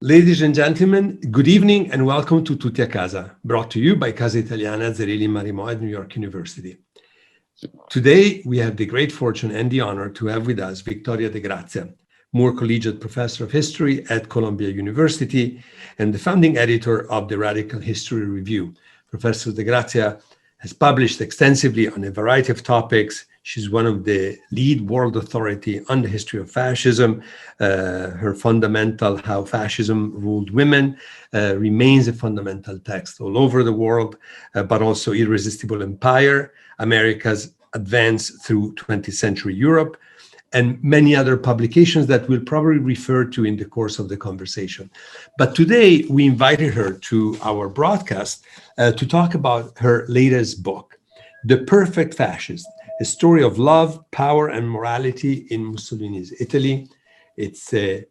Ladies and gentlemen, good evening and welcome to Tutti a Casa, brought to you by Casa Italiana zerilli-marimò at New York University. Today, we have the great fortune and the honor to have with us Victoria de Grazia, Moore Collegiate Professor of History at Columbia University and the founding editor of the Radical History Review. Professor de Grazia has published extensively on a variety of topics. She's one of the lead world authority on the history of fascism. Her fundamental How Fascism Ruled Women remains a fundamental text all over the world, but also Irresistible Empire, America's Advance Through 20th Century Europe, and many other publications that we'll probably refer to in the course of the conversation. But today, we invited her to our broadcast to talk about her latest book, The Perfect Fascist, a story of love, power, and morality in Mussolini's Italy. It's a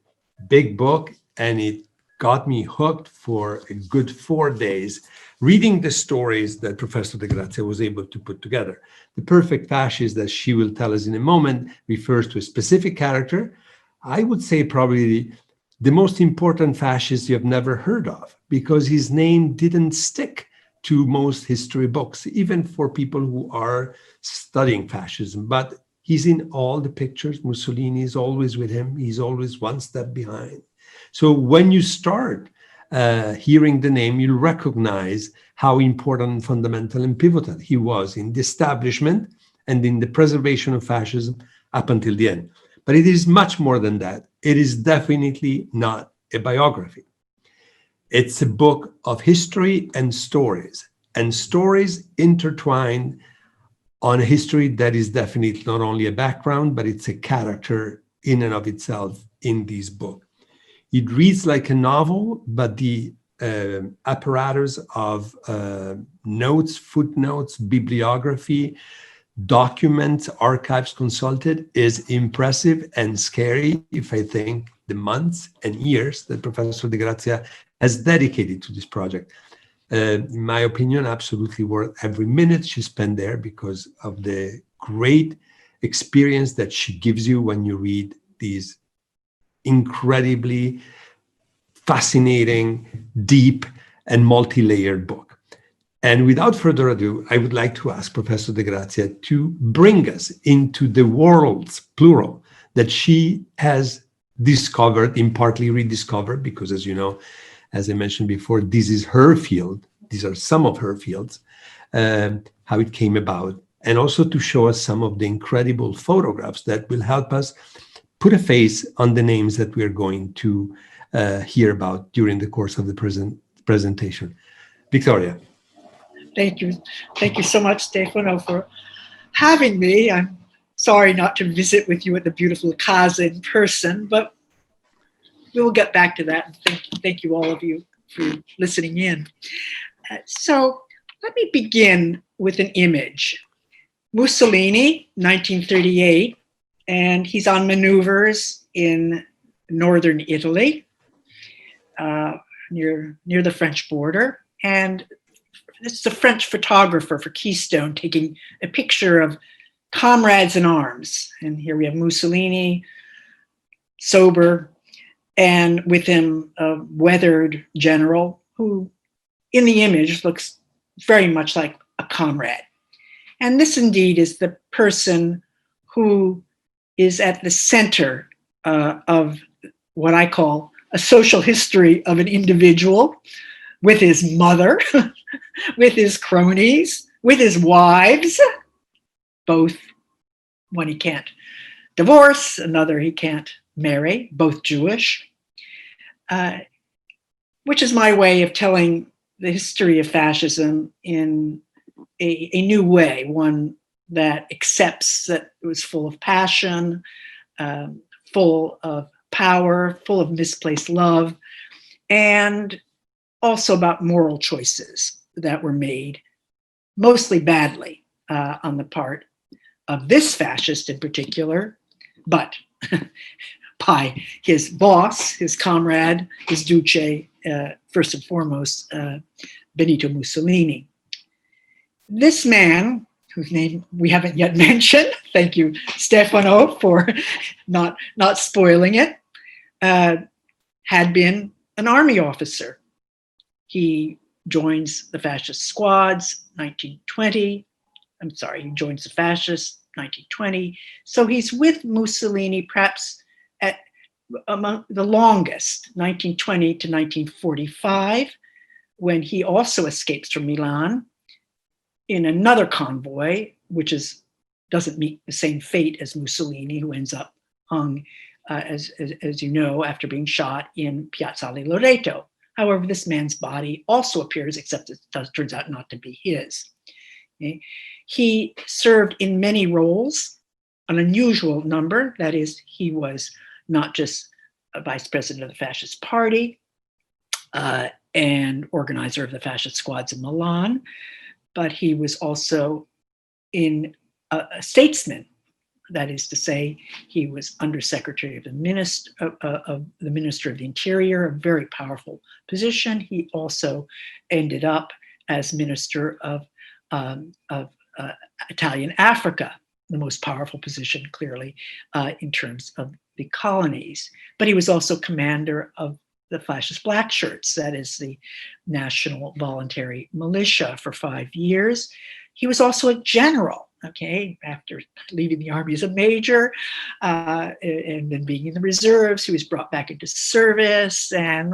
big book, and it got me hooked for a good 4 days, reading the stories that Professor de Grazia was able to put together. The Perfect Fascist, as she will tell us in a moment, refers to a specific character. I would say probably the most important fascist you have never heard of, because his name didn't stick to most history books, even for people who are studying fascism. But he's in all the pictures. Mussolini is always with him. He's always one step behind. So when you start hearing the name, you'll recognize how important, fundamental, and pivotal he was in the establishment and in the preservation of fascism up until the end. But it is much more than that. It is definitely not a biography. It's a book of history and stories intertwined on a history that is definitely not only a background, but it's a character in and of itself in this book. It reads like a novel, but the apparatus of notes, footnotes, bibliography, documents, archives consulted is impressive and scary if I think the months and years that Professor de Grazia has dedicated to this project. In my opinion, absolutely worth every minute she spent there because of the great experience that she gives you when you read these incredibly fascinating, deep, and multi-layered book. And without further ado, I would like to ask Professor de Grazia to bring us into the worlds, plural, that she has discovered, in partly rediscovered, because as you know, as I mentioned before, this is her field. These are some of her fields, how it came about, and also to show us some of the incredible photographs that will help us put a face on the names that we are going to hear about during the course of the presentation. Victoria. Thank you. Thank you so much, Stefano, for having me. I'm sorry not to visit with you at the beautiful Casa in person, but we'll get back to that. Thank you all of you for listening in. So let me begin with an image. Mussolini, 1938, and he's on maneuvers in northern Italy, near the French border. And it's the French photographer for Keystone taking a picture of comrades in arms. And here we have Mussolini, sober, and with him a weathered general who in the image looks very much like a comrade. And this indeed is the person who is at the center of what I call a social history of an individual, with his mother, with his cronies, with his wives, both one he can't divorce, another he can't marry, both Jewish, which is my way of telling the history of fascism in a new way, one that accepts that it was full of passion, full of power, full of misplaced love, and also about moral choices that were made, mostly badly on the part of this fascist in particular, but by his boss, his comrade, his duce, first and foremost, Benito Mussolini. This man, whose name we haven't yet mentioned, thank you, Stefano, for not spoiling it, had been an army officer. He joins the fascist squads, 1920. I'm sorry, he joins the fascists, 1920. So he's with Mussolini perhaps among the longest, 1920 to 1945, when he also escapes from Milan in another convoy, which doesn't meet the same fate as Mussolini, who ends up hung, as you know, after being shot in Piazzale Loreto. However, this man's body also appears, except it turns out not to be his. Okay? He served in many roles, an unusual number. That is, he was not just a vice president of the Fascist Party and organizer of the fascist squads in Milan, but he was also a statesman. That is to say, he was Undersecretary of the Minister of the Interior, a very powerful position. He also ended up as Minister of Italian Africa, the most powerful position, clearly, in terms of the colonies. But he was also commander of the fascist black shirts, that is the National Voluntary Militia, for 5 years. He was also a general. Okay, after leaving the army as a major and then being in the reserves, he was brought back into service and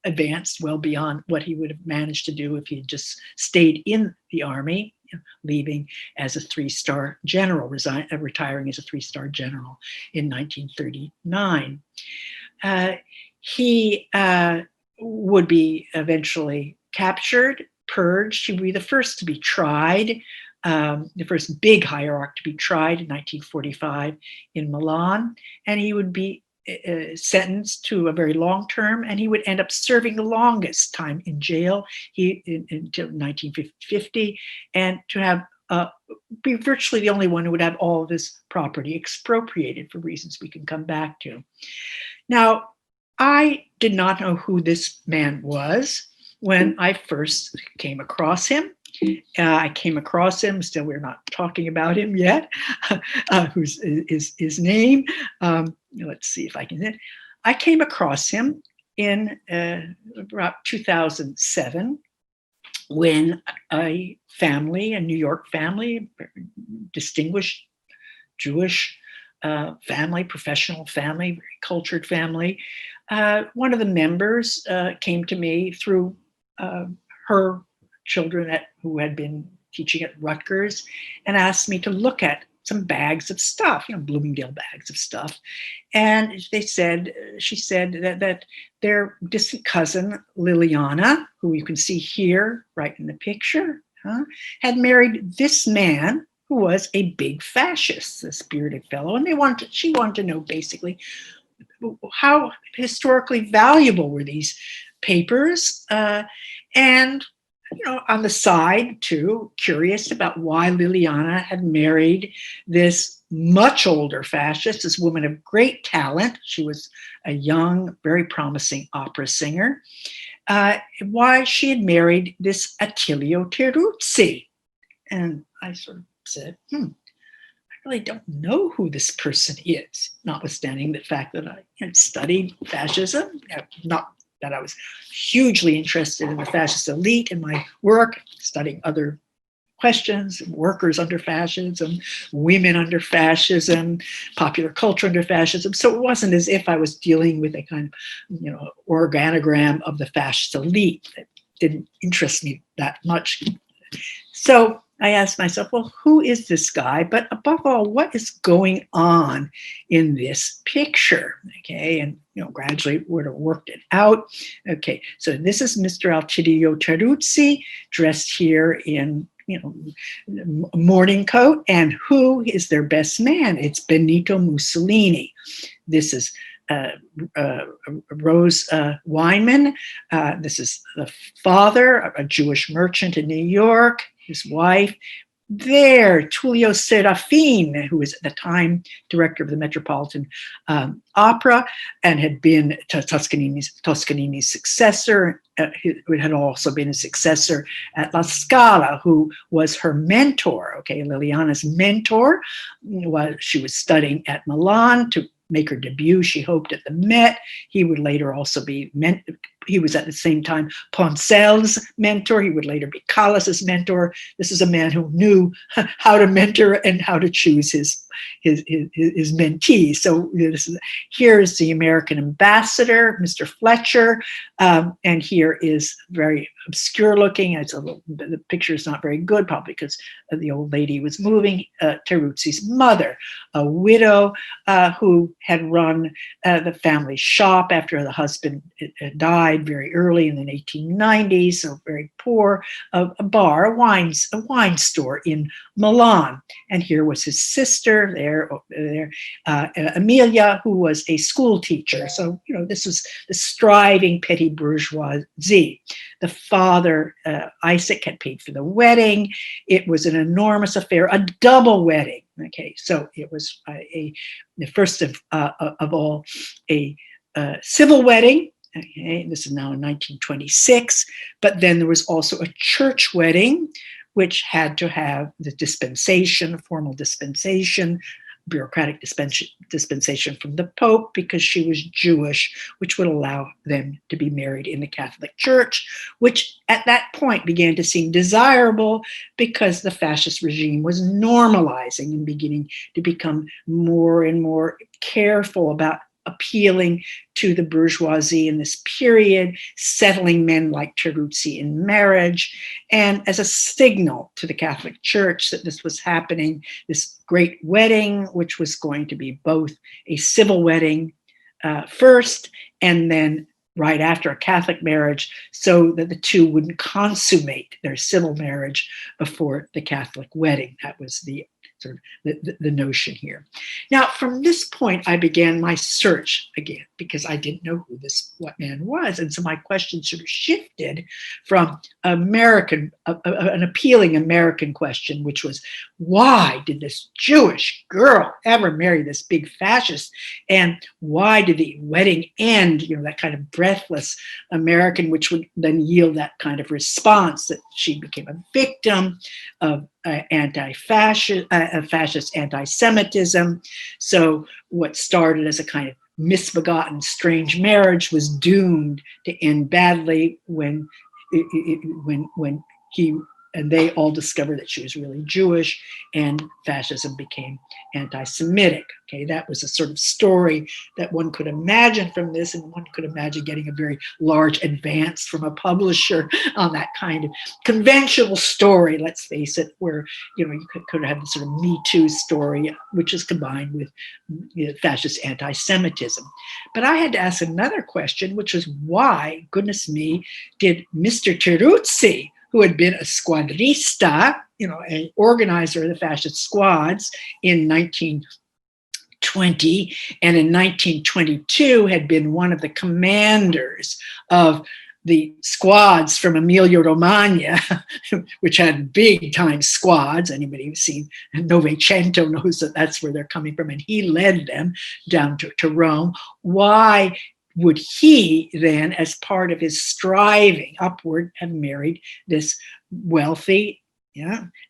advanced well beyond what he would have managed to do if he had just stayed in the army, leaving as a 3-star general, retiring as a 3-star general in 1939. He would be eventually captured, purged. He would be the first to be tried. The first big hierarch to be tried in 1945 in Milan, and he would be sentenced to a very long term, and he would end up serving the longest time in jail until 1950, and to have be virtually the only one who would have all of his property expropriated for reasons we can come back to. Now, I did not know who this man was when I first came across him. I came across him, still we're not talking about him yet, who's his name. Let's see if I can. I came across him in about 2007 when a New York family, distinguished Jewish family, professional family, very cultured family, one of the members came to me through her children who had been teaching at Rutgers and asked me to look at some bags of stuff, Bloomingdale bags of stuff. And she said that their distant cousin, Liliana, who you can see here right in the picture, had married this man who was a big fascist, a spirited fellow. And she wanted to know basically how historically valuable were these papers, and on the side, too, curious about why Liliana had married this much older fascist, this woman of great talent. She was a young, very promising opera singer. Why she had married this Attilio Teruzzi. And I sort of said, I really don't know who this person is, notwithstanding the fact that I had studied fascism, not that I was hugely interested in the fascist elite in my work, studying other questions, workers under fascism, women under fascism, popular culture under fascism. So it wasn't as if I was dealing with a kind of, organogram of the fascist elite that didn't interest me that much. So I asked myself, well, who is this guy? But above all, what is going on in this picture? Okay, and gradually would have worked it out. Okay, so this is Mr. Attilio Teruzzi, dressed here in morning coat, and who is their best man? It's Benito Mussolini. This is Rose Weinman. This is the father, a Jewish merchant in New York. His wife. There, Tullio Serafin, who was at the time director of the Metropolitan Opera and had been Toscanini's successor, who had also been a successor at La Scala, who was her mentor, Liliana's mentor, while she was studying at Milan to make her debut, she hoped, at the Met. He would later also be he was at the same time Poncel's mentor. He would later be Callas's mentor. This is a man who knew how to mentor and how to choose his mentees. So here is the American ambassador, Mr. Fletcher, and here is very obscure looking. The picture is not very good, probably because the old lady was moving. Teruzzi's mother, a widow who had run the family shop after the husband died very early in the 1890s, so very poor, a bar, a wine store in Milan. And here was his sister there, Amelia, who was a school teacher. So, this was the striving petty bourgeoisie. The father, Isaac, had paid for the wedding. It was an enormous affair, a double wedding. Okay, so it was the first of all, a civil wedding. Okay, this is now in 1926, but then there was also a church wedding, which had to have the dispensation, formal dispensation, bureaucratic dispensation from the Pope, because she was Jewish, which would allow them to be married in the Catholic Church, which at that point began to seem desirable because the fascist regime was normalizing and beginning to become more and more careful about appealing to the bourgeoisie in this period, settling men like Teruzzi in marriage, and as a signal to the Catholic Church that this was happening, this great wedding, which was going to be both a civil wedding first, and then right after a Catholic marriage, so that the two wouldn't consummate their civil marriage before the Catholic wedding. That was the sort of the notion here. Now, from this point, I began my search again, because I didn't know who this man was. And so my question sort of shifted from an appealing American question, which was, why did this Jewish girl ever marry this big fascist? And why did the wedding end? That kind of breathless American, which would then yield that kind of response that she became a victim of fascist anti-Semitism. So what started as a kind of misbegotten strange marriage was doomed to end badly when he and they all discovered that she was really Jewish, and fascism became anti-Semitic. Okay, that was a sort of story that one could imagine from this, and one could imagine getting a very large advance from a publisher on that kind of conventional story, let's face it, where you could have this sort of Me Too story, which is combined with fascist anti-Semitism. But I had to ask another question, which was, why, goodness me, did Mr. Teruzzi, who had been a squadrista, an organizer of the fascist squads in 1920, and in 1922 had been one of the commanders of the squads from Emilia-Romagna, which had big-time squads. Anybody who's seen Novecento knows that that's where they're coming from, and he led them down to Rome. Why would he then, as part of his striving upward, have married this wealthy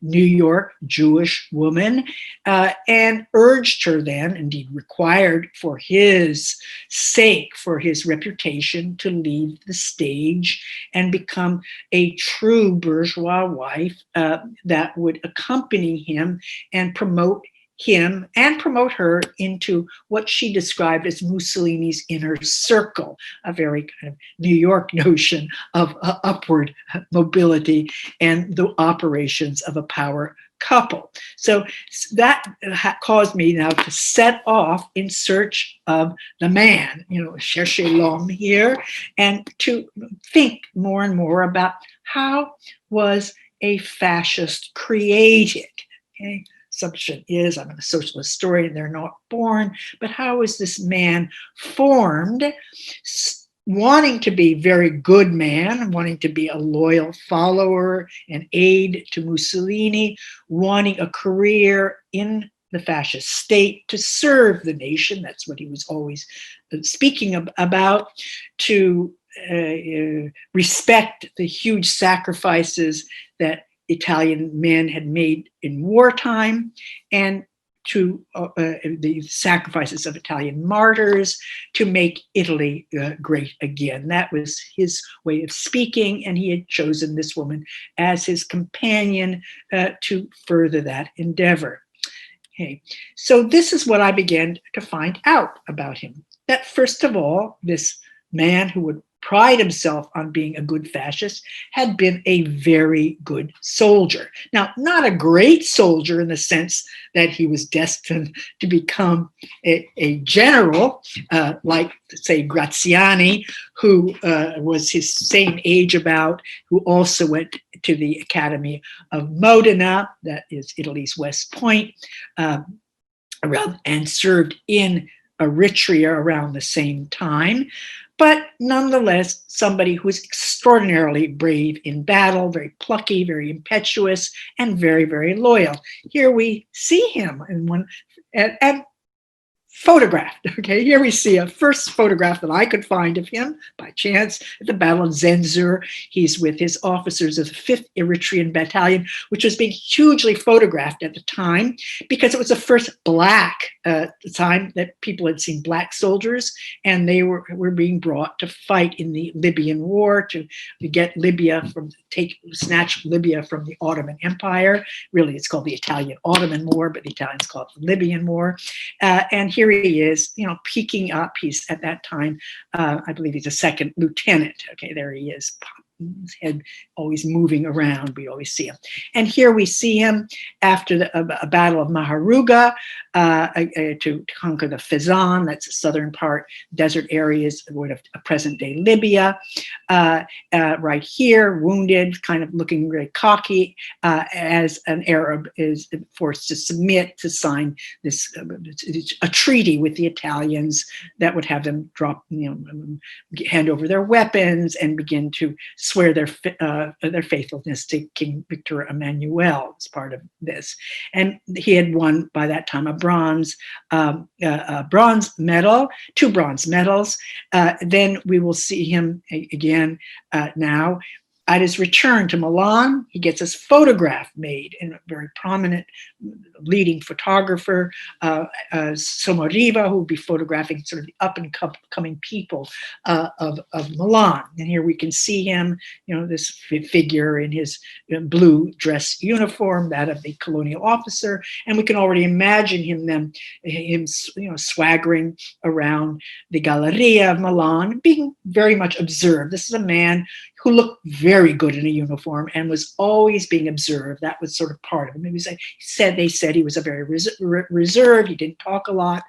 New York Jewish woman, and urged her then, indeed required for his sake, for his reputation, to leave the stage and become a true bourgeois wife that would accompany him and promote him and promote her into what she described as Mussolini's inner circle, a very kind of New York notion of upward mobility and the operations of a power couple. So that caused me now to set off in search of the man, chercher l'homme here, and to think more and more about how was a fascist created. Okay? Assumption is, I'm a socialist historian, they're not born, but how is this man formed, wanting to be a very good man, wanting to be a loyal follower and aide to Mussolini, wanting a career in the fascist state to serve the nation, that's what he was always speaking about, to respect the huge sacrifices that Italian men had made in wartime, and to the sacrifices of Italian martyrs to make Italy great again. That was his way of speaking, and he had chosen this woman as his companion to further that endeavor. Okay, so this is what I began to find out about him. That first of all, this man who would pride himself on being a good fascist had been a very good soldier. Now, not a great soldier in the sense that he was destined to become a general, like, say, Graziani, who was his same age about, who also went to the Academy of Modena, that is Italy's West Point, and served in Eritrea around the same time. But nonetheless, somebody who was extraordinarily brave in battle, very plucky, very impetuous, and very, very loyal. Here we see him in one, and photographed. Okay, here we see a first photograph that I could find of him by chance at the Battle of Zenzur. He's with his officers of the 5th Eritrean Battalion, which was being hugely photographed at the time because it was the first black time that people had seen black soldiers, and they were being brought to fight in the Libyan War to get Libya snatch Libya from the Ottoman Empire. Really, it's called the Italian-Ottoman War, but the Italians call it the Libyan War. And here he is, peeking up. He's at that time, I believe he's a second lieutenant. Okay, there he is, his head always moving around. We always see him. And here we see him after a battle of Maharuga to conquer the Fezzan, that's the southern part, desert areas of present-day Libya. Right here, wounded, kind of looking very cocky, as an Arab is forced to submit to sign this a treaty with the Italians that would have them drop, hand over their weapons and begin to swear their faithfulness to King Victor Emmanuel as part of this. And he had won by that time a bronze medal, 2 bronze medals. Then we will see him again now. At his return to Milan, he gets his photograph made, and a very prominent leading photographer, Somariva, who will be photographing sort of the up-and-coming people of Milan. And here we can see him, this figure in his blue dress uniform, that of the colonial officer, and we can already imagine him swaggering around the Galleria of Milan, being very much observed. This is a man who looked very good in a uniform and was always being observed. That was sort of part of him. They said he was a very reserved. He didn't talk a lot,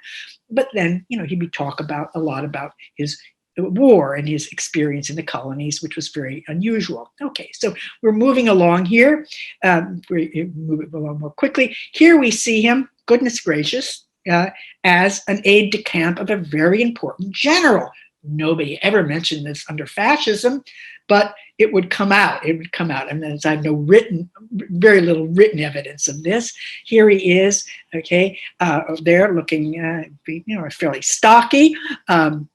but then he'd be talk a lot about his war and his experience in the colonies, which was very unusual. Okay, so we're moving along here. We're moving along more quickly. Here we see him. Goodness gracious, as an aide-de-camp of a very important general. Nobody ever mentioned this under fascism, but it would come out. It would come out. And then I have very little written evidence of this. Here he is, okay, there looking, fairly stocky,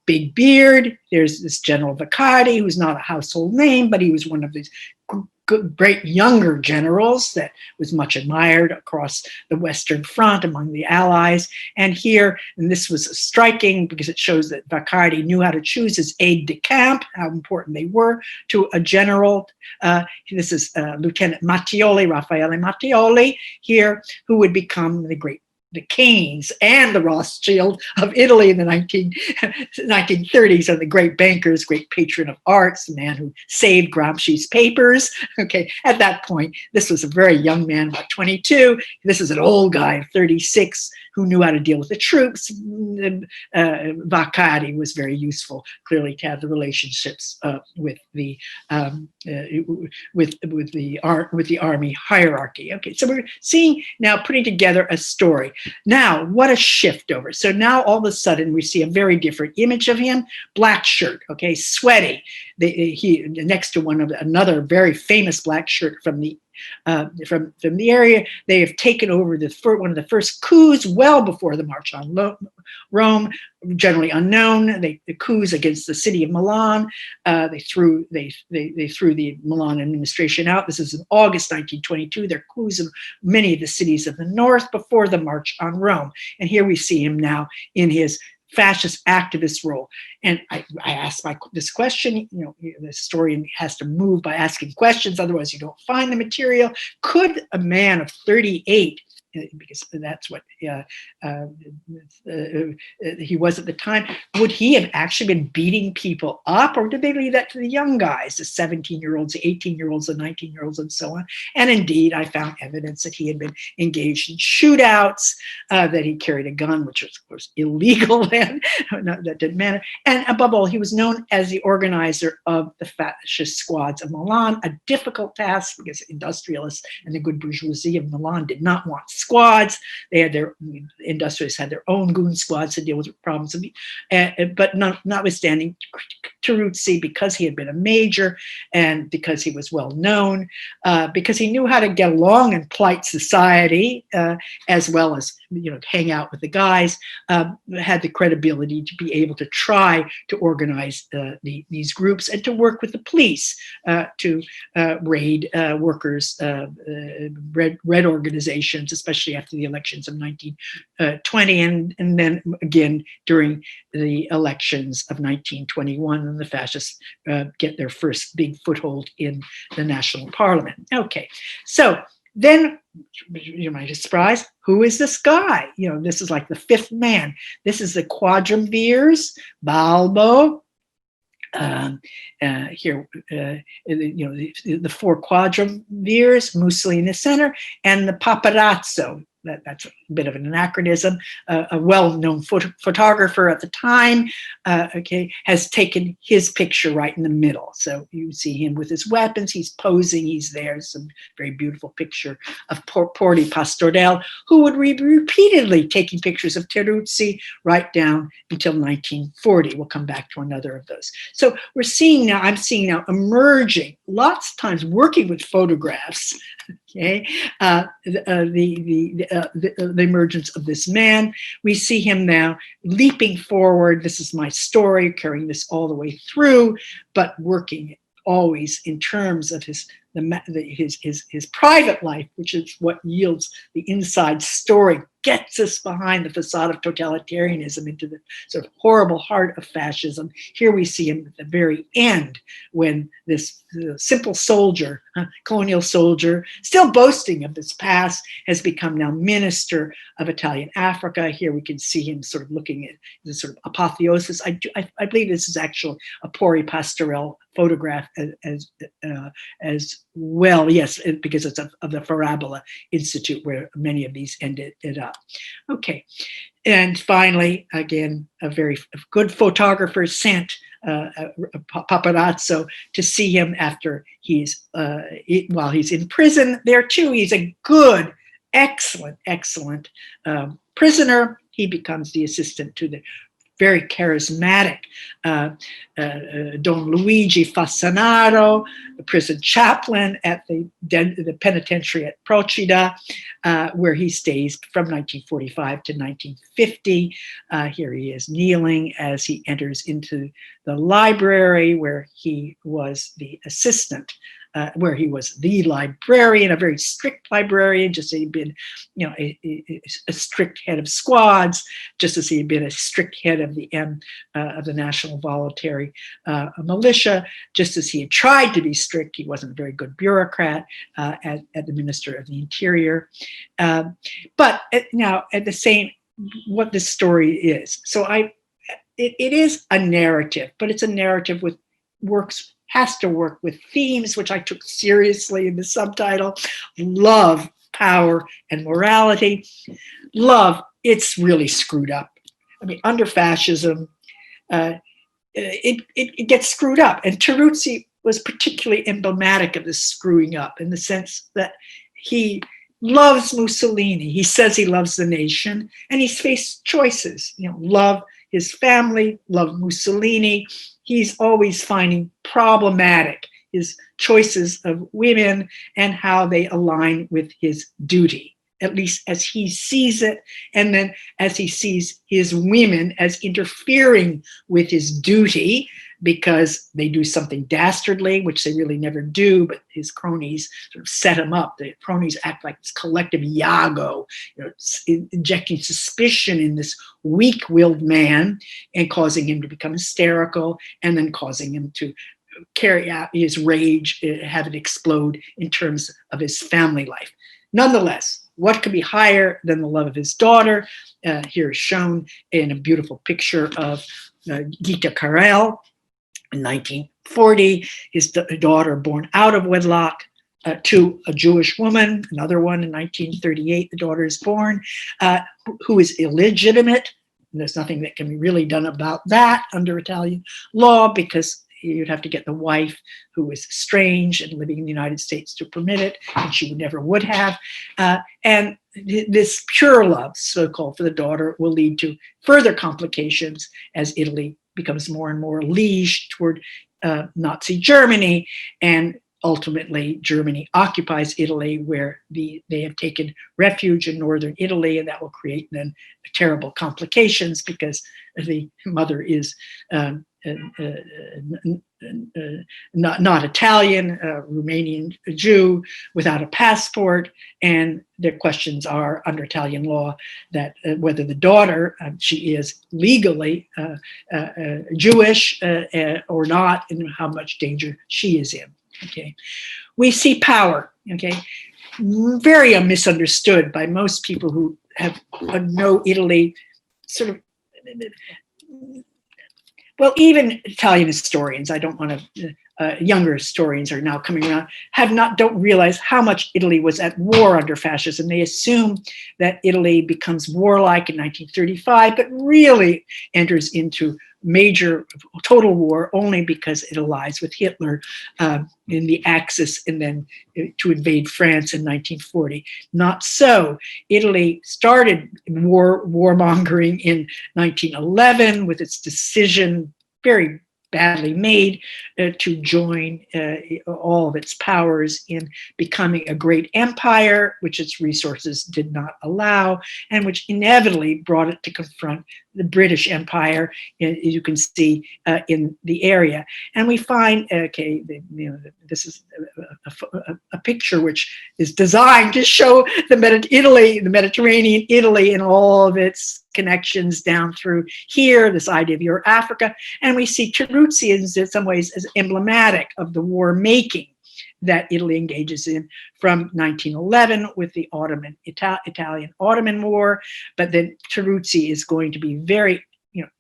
big beard. There's this General Vaccardi, who's not a household name, but he was one of these great younger generals that was much admired across the Western Front among the Allies. And this was striking because it shows that Vaccardi knew how to choose his aide-de-camp, how important they were to a general. This is Lieutenant Mattioli, Raffaele Mattioli here, who would become the Keynes and the Rothschild of Italy in the 1930s, and the great bankers, great patron of arts, the man who saved Gramsci's papers. Okay, at that point, this was a very young man, about 22. This is an old guy, 36, who knew how to deal with the troops. Vaccardi was very useful, clearly, to have the relationships with the army hierarchy. Okay, so we're seeing now, putting together a story. Now, what a shift over. So now all of a sudden we see a very different image of him. Black shirt, okay, sweaty. He next to another very famous black shirt from the from the area. They have taken over one of the first coups well before the March on Rome, generally unknown. The coups against the city of Milan. They threw the Milan administration out. This is in August 1922. There are coups in many of the cities of the north before the March on Rome. And here we see him now in his fascist activist role. And I asked this question, the historian has to move by asking questions, otherwise you don't find the material. Could a man of 38, because that's what he was at the time, would he have actually been beating people up, or did they leave that to the young guys, the 17-year-olds, the 18-year-olds, the 19-year-olds, and so on? And indeed, I found evidence that he had been engaged in shootouts, that he carried a gun, which was, of course, illegal then. That didn't matter. And above all, he was known as the organizer of the fascist squads of Milan, a difficult task because industrialists and the good bourgeoisie of Milan did not want squads. They had industrialists had their own goon squads to deal with problems. But notwithstanding, Teruzzi, because he had been a major and because he was well known, because he knew how to get along in polite society, as well as hang out with the guys, had the credibility to be able to try to organize these groups and to work with the police to raid workers, red organizations, especially after the elections of 1920, and then again during the elections of 1921, and the fascists get their first big foothold in the national parliament. Okay, so then you might be surprised, who is this guy? This is like the fifth man. This is the quadrumvirs, Balbo. Here, the four quadrumvirs, Mussolini in the center, and the paparazzo. That's a bit of an anachronism. A well-known photographer at the time, has taken his picture right in the middle. So you see him with his weapons. He's posing. He's there. Some very beautiful picture of Porti Pastorell, who would be repeatedly taking pictures of Teruzzi right down until 1940. We'll come back to another of those. So I'm seeing now emerging, lots of times working with photographs, the emergence of this man. We see him now leaping forward. This is my story, carrying this all the way through, but working always in terms of his private life, which is what yields the inside story, gets us behind the facade of totalitarianism into the sort of horrible heart of fascism. Here we see him at the very end, when this simple soldier, colonial soldier, still boasting of this past, has become now minister of Italian Africa. Here we can see him sort of looking at the sort of apotheosis. I believe this is actually a Porti Pastorell photograph as well. Yes, because it's of the Farabola Institute, where many of these ended up. Okay, and finally, again, a very good photographer sent Paparazzo to see him after while he's in prison. There too, he's a good, excellent prisoner. He becomes the assistant to the very charismatic Don Luigi Fassanaro, the prison chaplain at the penitentiary at Procida, where he stays from 1945 to 1950. Here he is kneeling as he enters into the library, where he was the assistant, where he was the librarian, a very strict librarian, just as he'd been, a strict head of squads, just as he had been a strict head of the National Voluntary Militia, just as he had tried to be strict. He wasn't a very good bureaucrat at the Minister of the Interior. But now, at the same, what this story is. So it is a narrative, but it's a narrative with has to work with themes, which I took seriously in the subtitle: love, power, and morality. Love, it's really screwed up. I mean, under fascism, it gets screwed up. And Teruzzi was particularly emblematic of this screwing up, in the sense that he loves Mussolini. He says he loves the nation, and he's faced choices, love his family, love Mussolini. He's always finding problematic his choices of women and how they align with his duty, at least as he sees it, and then as he sees his women as interfering with his duty because they do something dastardly, which they really never do, but his cronies sort of set him up. The cronies act like this collective Iago, injecting suspicion in this weak-willed man and causing him to become hysterical, and then causing him to carry out his rage, have it explode in terms of his family life. Nonetheless, what could be higher than the love of his daughter? Here is shown in a beautiful picture of Gita Karel in 1940, his daughter born out of wedlock to a Jewish woman, another one in 1938, the daughter is born, who is illegitimate. And there's nothing that can be really done about that under Italian law, because you'd have to get the wife who was estranged and living in the United States to permit it, and she never would have. And this pure love, so-called, for the daughter will lead to further complications as Italy becomes more and more liege toward Nazi Germany, and ultimately Germany occupies Italy, where they have taken refuge in northern Italy, and that will create then terrible complications because the mother is not Italian, Romanian Jew without a passport, and the questions are under Italian law that whether the daughter, she is legally Jewish or not, and how much danger she is in. Okay, we see power. Okay, very misunderstood by most people who have know Italy, sort of. Well, even Italian historians, I don't want to, younger historians are now coming around, don't realize how much Italy was at war under fascism. They assume that Italy becomes warlike in 1935, but really enters into major total war only because it allies with Hitler in the Axis, and then to invade France in 1940. Not so. Italy started warmongering in 1911 with its decision, very badly made, to join all of its powers in becoming a great empire, which its resources did not allow, and which inevitably brought it to confront the British Empire, as you can see in the area. And we find, okay, this is a picture which is designed to show the Mediterranean Italy, and all of its connections down through here, this idea of Euro Africa. And we see Teruzzi in some ways as emblematic of the war making that Italy engages in from 1911 with the Italian Ottoman War. But then Teruzzi is going to be very,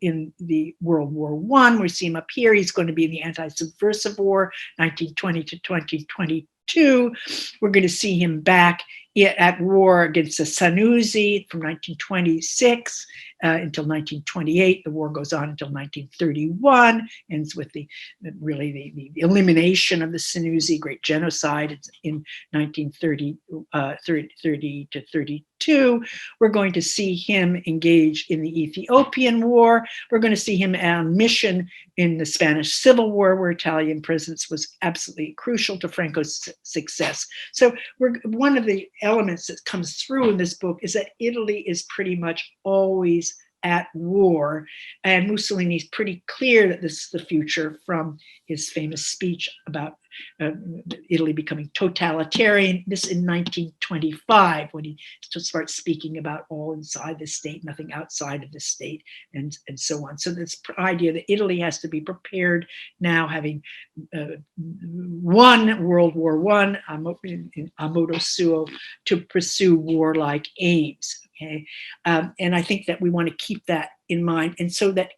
in the World War I. We see him up here. He's going to be in the anti-subversive war, 1920 to 2022. We're going to see him back at war against the Senussi from 1926 until 1928. The war goes on until 1931, ends with the elimination of the Senussi, great genocide in 1930 to 32. We're going to see him engage in the Ethiopian War. We're going to see him on mission in the Spanish Civil War, where Italian presence was absolutely crucial to Franco's success. So one of the elements that comes through in this book is that Italy is pretty much always at war, and Mussolini is pretty clear that this is the future from his famous speech about Italy becoming totalitarian, this in 1925, when he starts speaking about all inside the state, nothing outside of the state, and so on. So this idea that Italy has to be prepared now, having won World War I, a modo suo, to pursue warlike aims. Okay, and I think that we want to keep that in mind, and so that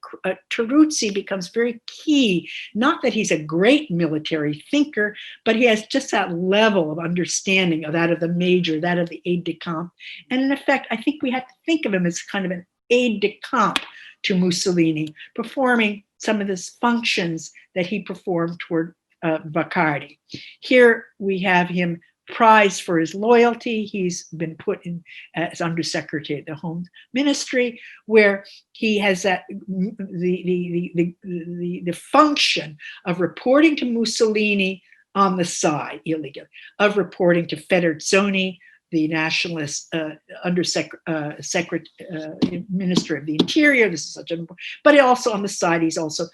Teruzzi becomes very key. Not that he's a great military thinker, but he has just that level of understanding of that of the major, that of the aide-de-camp, and in effect, I think we have to think of him as kind of an aide-de-camp to Mussolini, performing some of his functions that he performed toward Vaccardi. Here we have him prized for his loyalty. He's been put in as Undersecretary at the Home Ministry, where he has that the function of reporting to Mussolini on the side, illegally, of reporting to Federzoni, the nationalist Minister of the Interior. This is such an important, but also on the side, he's also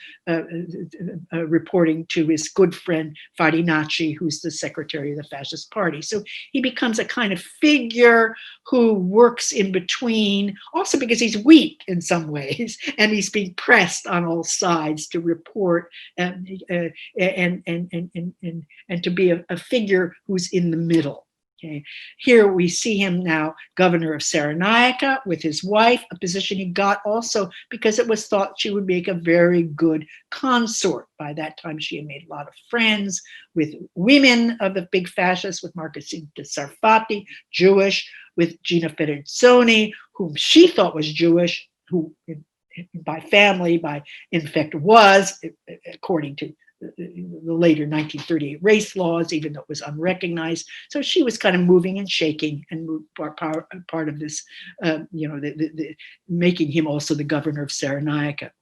reporting to his good friend Farinacci, who's the secretary of the Fascist Party. So he becomes a kind of figure who works in between, also because he's weak in some ways, and he's being pressed on all sides to report and to be a figure who's in the middle. Okay. Here we see him now governor of Cyrenaica with his wife, a position he got also because it was thought she would make a very good consort. By that time, she had made a lot of friends with women of the big fascists, with Margherita Sarfatti, Jewish, with Gina Federzoni, whom she thought was Jewish, who by family, in fact was, according to the later 1938 race laws, even though it was unrecognized. So she was kind of moving and shaking, and part of this, making him also the governor of Cyrenaica.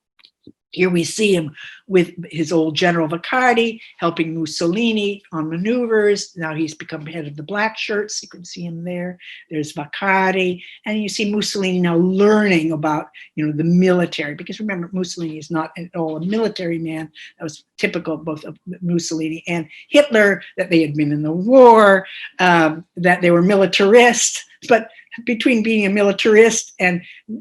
Here we see him with his old General Vaccardi helping Mussolini on maneuvers. Now he's become head of the black shirts. You can see him there. There's Vaccardi. And you see Mussolini now learning about, the military, because remember, Mussolini is not at all a military man. That was typical both of Mussolini and Hitler, that they had been in the war, that they were militarists. But between being a militarist and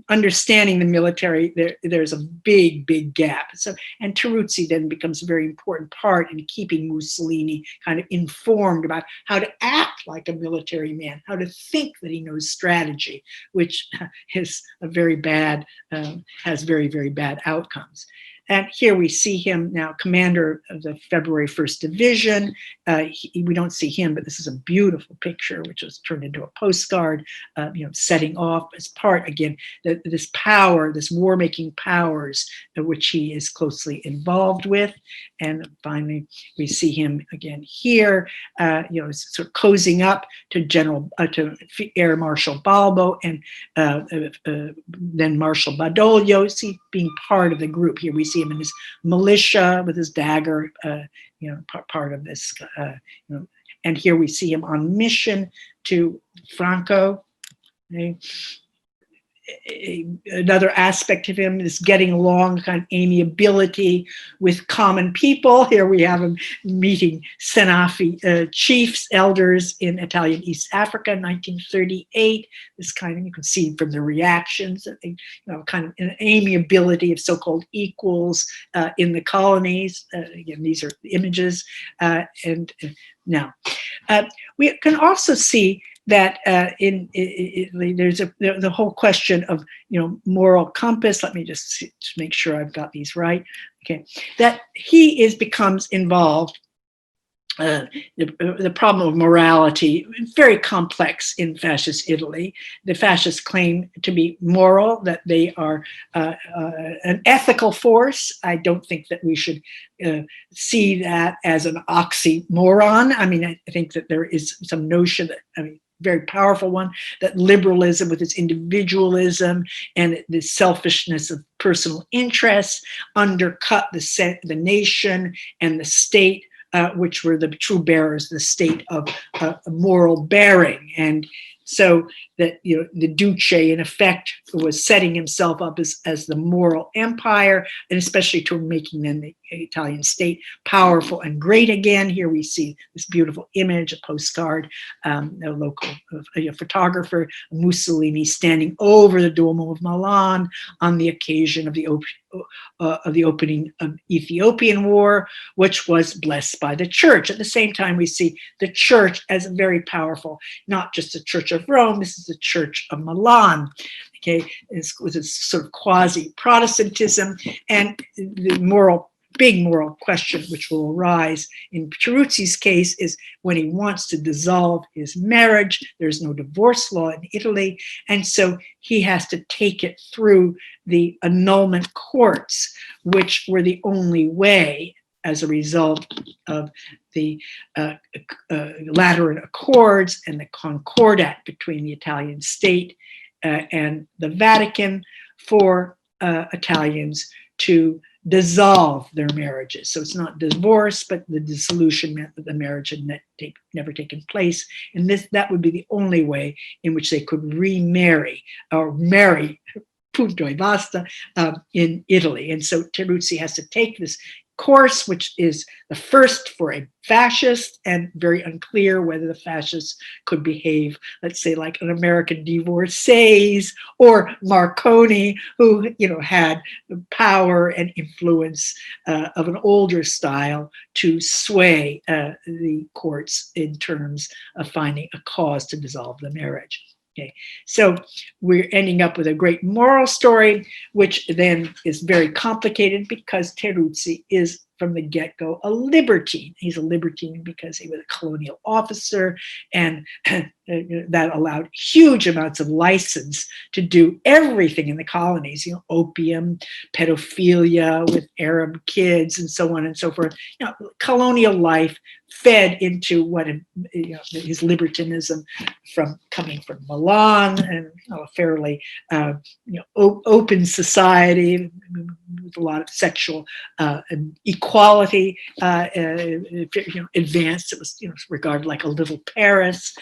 understanding the military, there's a big, big gap. So, and Teruzzi then becomes a very important part in keeping Mussolini kind of informed about how to act like a military man, how to think that he knows strategy, which is a very bad, has very, very bad outcomes. And here we see him now, commander of the February 1st Division. We don't see him, but this is a beautiful picture, which was turned into a postcard, setting off as part, again, this power, this war-making powers, which he is closely involved with. And finally, we see him again here, sort of cozying up to Air Marshal Balbo and then Marshal Badoglio, being part of the group. Here we see him in his militia with his dagger, part of this. And here we see him on mission to Franco. Okay. Another aspect of him is getting along, kind of amiability with common people. Here we have him meeting Senafi chiefs, elders in Italian East Africa in 1938. This kind of, you can see from the reactions, that they, kind of an amiability of so-called equals in the colonies. Again, these are images. And now, we can also see that there's the whole question of moral compass. Let me just make sure I've got these right. Okay, that he becomes involved. The problem of morality, very complex in fascist Italy. The fascists claim to be moral, that they are an ethical force. I don't think that we should see that as an oxymoron. I mean, I think that there is some notion that, very powerful one, that liberalism with its individualism and the selfishness of personal interests undercut the nation and the state, which were the true bearers, the state of moral bearing. And so that, the Duce, in effect, was setting himself up as the moral empire, and especially to making then the Italian state powerful and great again. Here we see this beautiful image, a postcard, a local photographer, Mussolini standing over the Duomo of Milan on the occasion of the opening of Ethiopian War, which was blessed by the church. At the same time, we see the church as very powerful, not just the Church of Rome, this is the Church of Milan. Okay, with its sort of quasi-Protestantism, and the big moral question which will arise in Teruzzi's case is when he wants to dissolve his marriage. There's no divorce law in Italy, and so he has to take it through the annulment courts, which were the only way, as a result of the Lateran Accords and the Concordat between the Italian state and the Vatican, for Italians to dissolve their marriages. So it's not divorce, but the dissolution meant that the marriage had never taken place. And that would be the only way in which they could remarry or marry punto e basta in Italy. And so Teruzzi has to take this course, which is the first for a fascist, and very unclear whether the fascists could behave, let's say, like an American divorcees or Marconi, who had the power and influence of an older style to sway the courts in terms of finding a cause to dissolve the marriage. Okay, so we're ending up with a great moral story, which then is very complicated because Teruzzi is from the get-go a libertine. He's a libertine because he was a colonial officer, and that allowed huge amounts of license to do everything in the colonies, opium, pedophilia with Arab kids, and so on and so forth. Colonial life fed into what his libertinism coming from Milan, and a fairly open society with a lot of sexual equality advanced. It was regarded like a little Paris,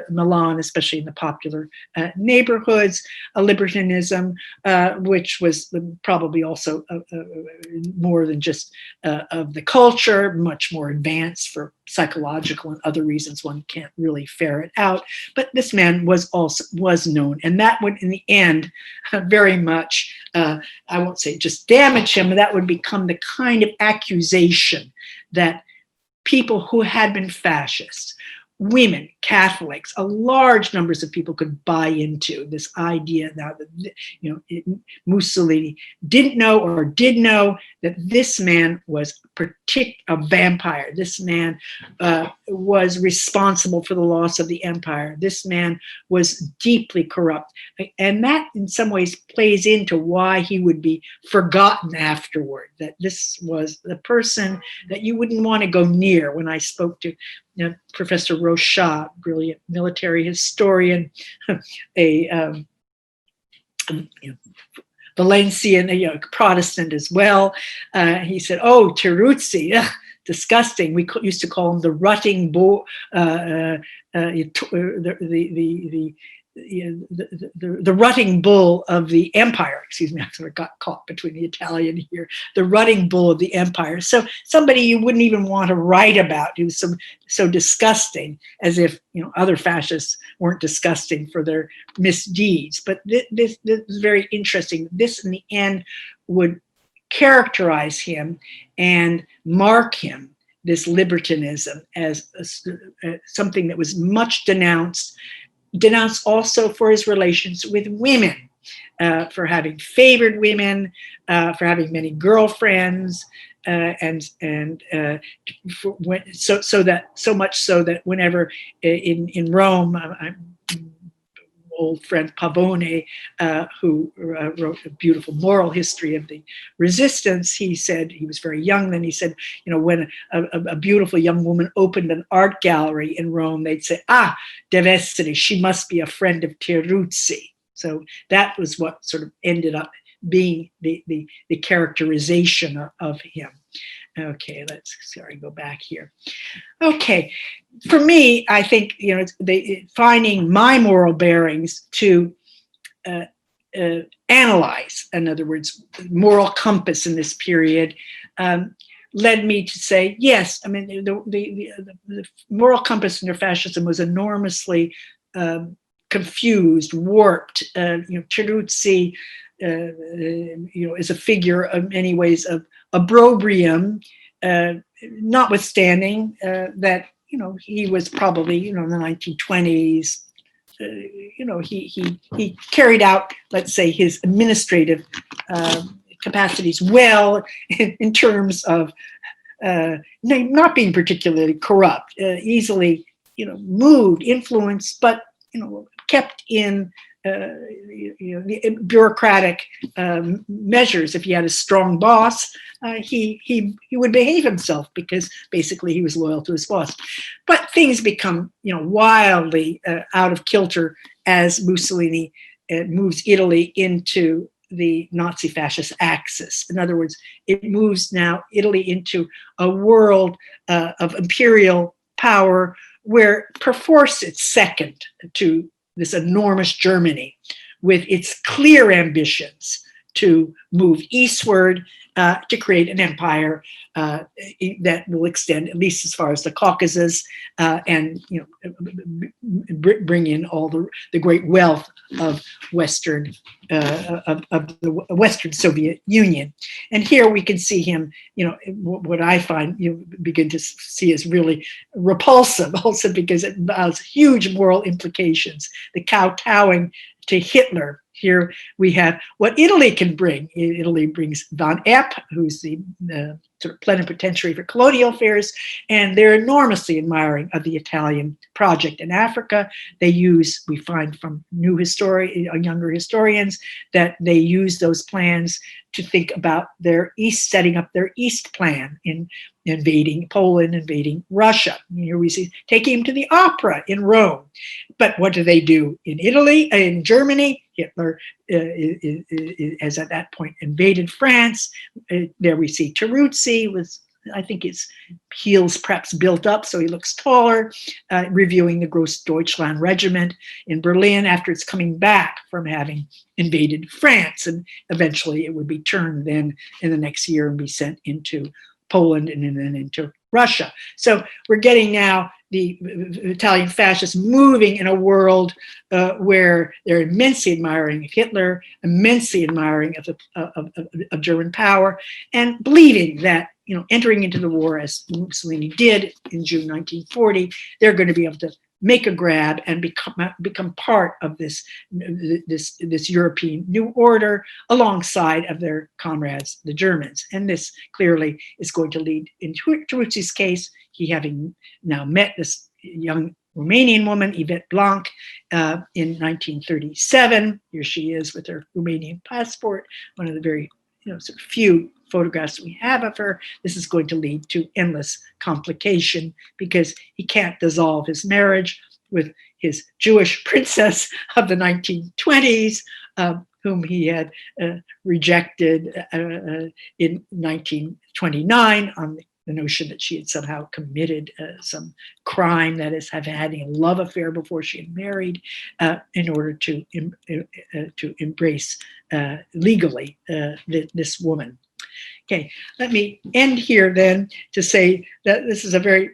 Milan, especially in the popular neighborhoods. A libertinism which was probably also more than just of the culture, much more advanced for psychological and other reasons one can't really ferret out. But this man was known, and that would in the end very much I won't say just damage him, but that would become the kind of accusation that people who had been fascists, women, Catholics, a large numbers of people could buy into this idea now that Mussolini didn't know or did know that this man was a vampire. This man was responsible for the loss of the empire. This man was deeply corrupt. And that in some ways plays into why he would be forgotten afterward, that this was the person that you wouldn't want to go near. When I spoke to Professor Rochat, brilliant military historian, a Valencian, Protestant as well. He said, "Oh, Teruzzi, disgusting." We used to call him the rutting bull, the rutting bull of the empire. Excuse me, I sort of got caught between the Italian here. The rutting bull of the empire. So somebody you wouldn't even want to write about. He was so disgusting, as if other fascists weren't disgusting for their misdeeds. But this is very interesting. This in the end would characterize him and mark him, this libertinism, as something that was much denounced also for his relations with women, for having favored women, for having many girlfriends, so much so that whenever in Rome, old friend Pavone, who wrote a beautiful moral history of the resistance, he said, he was very young then, he said, when a beautiful young woman opened an art gallery in Rome, they'd say, deve essere, she must be a friend of Teruzzi. So that was what sort of ended up being the characterization of him. Okay, go back here. Okay, for me, I think finding my moral bearings to analyze, in other words, moral compass in this period, led me to say, yes, I mean, the moral compass under fascism was enormously confused, warped. Teruzzi, is a figure in many ways of opprobrium, notwithstanding that he was probably in the 1920s. He carried out, let's say, his administrative capacities well in terms of not being particularly corrupt, easily moved, influenced, but kept in the bureaucratic measures. If he had a strong boss, he would behave himself because basically he was loyal to his boss. But things become wildly out of kilter as Mussolini moves Italy into the Nazi fascist axis. In other words, it moves now Italy into a world of imperial power where perforce it's second to this enormous Germany with its clear ambitions to move eastward to create an empire that will extend at least as far as the Caucasus and bring in all the great wealth of Western of the Western Soviet Union. And here we can see him, what I find begin to see as really repulsive, also because it has huge moral implications. The kowtowing to Hitler. Here we have what Italy can bring. Italy brings von Epp, who's the sort of plenipotentiary for colonial affairs, and they're enormously admiring of the Italian project in Africa. They use, we find from younger historians, that they use those plans to think about setting up their East plan in invading Poland, invading Russia. Here we see taking him to the opera in Rome. But what do they do in Italy, in Germany? Hitler has at that point invaded France. There we see Teruzzi with, I think his heels perhaps built up so he looks taller, reviewing the Großdeutschland regiment in Berlin after it's coming back from having invaded France. And eventually it would be turned then in the next year and be sent into Poland and then into Russia. So we're getting now the Italian fascists moving in a world where they're immensely admiring of Hitler, immensely admiring of German power, and believing that, entering into the war as Mussolini did in June 1940, they're going to be able to make a grab and become part of this European new order alongside of their comrades, the Germans. And this clearly is going to lead, in Teruzzi's case, he having now met this young Romanian woman, Yvette Blanc, in 1937. Here she is with her Romanian passport, one of the very sort of few photographs we have of her. This is going to lead to endless complication because he can't dissolve his marriage with his Jewish princess of the 1920s, whom he had rejected in 1929 on the notion that she had somehow committed some crime, that is, having a love affair before she had married, in order to embrace legally this woman. Okay, let me end here then to say that this is a very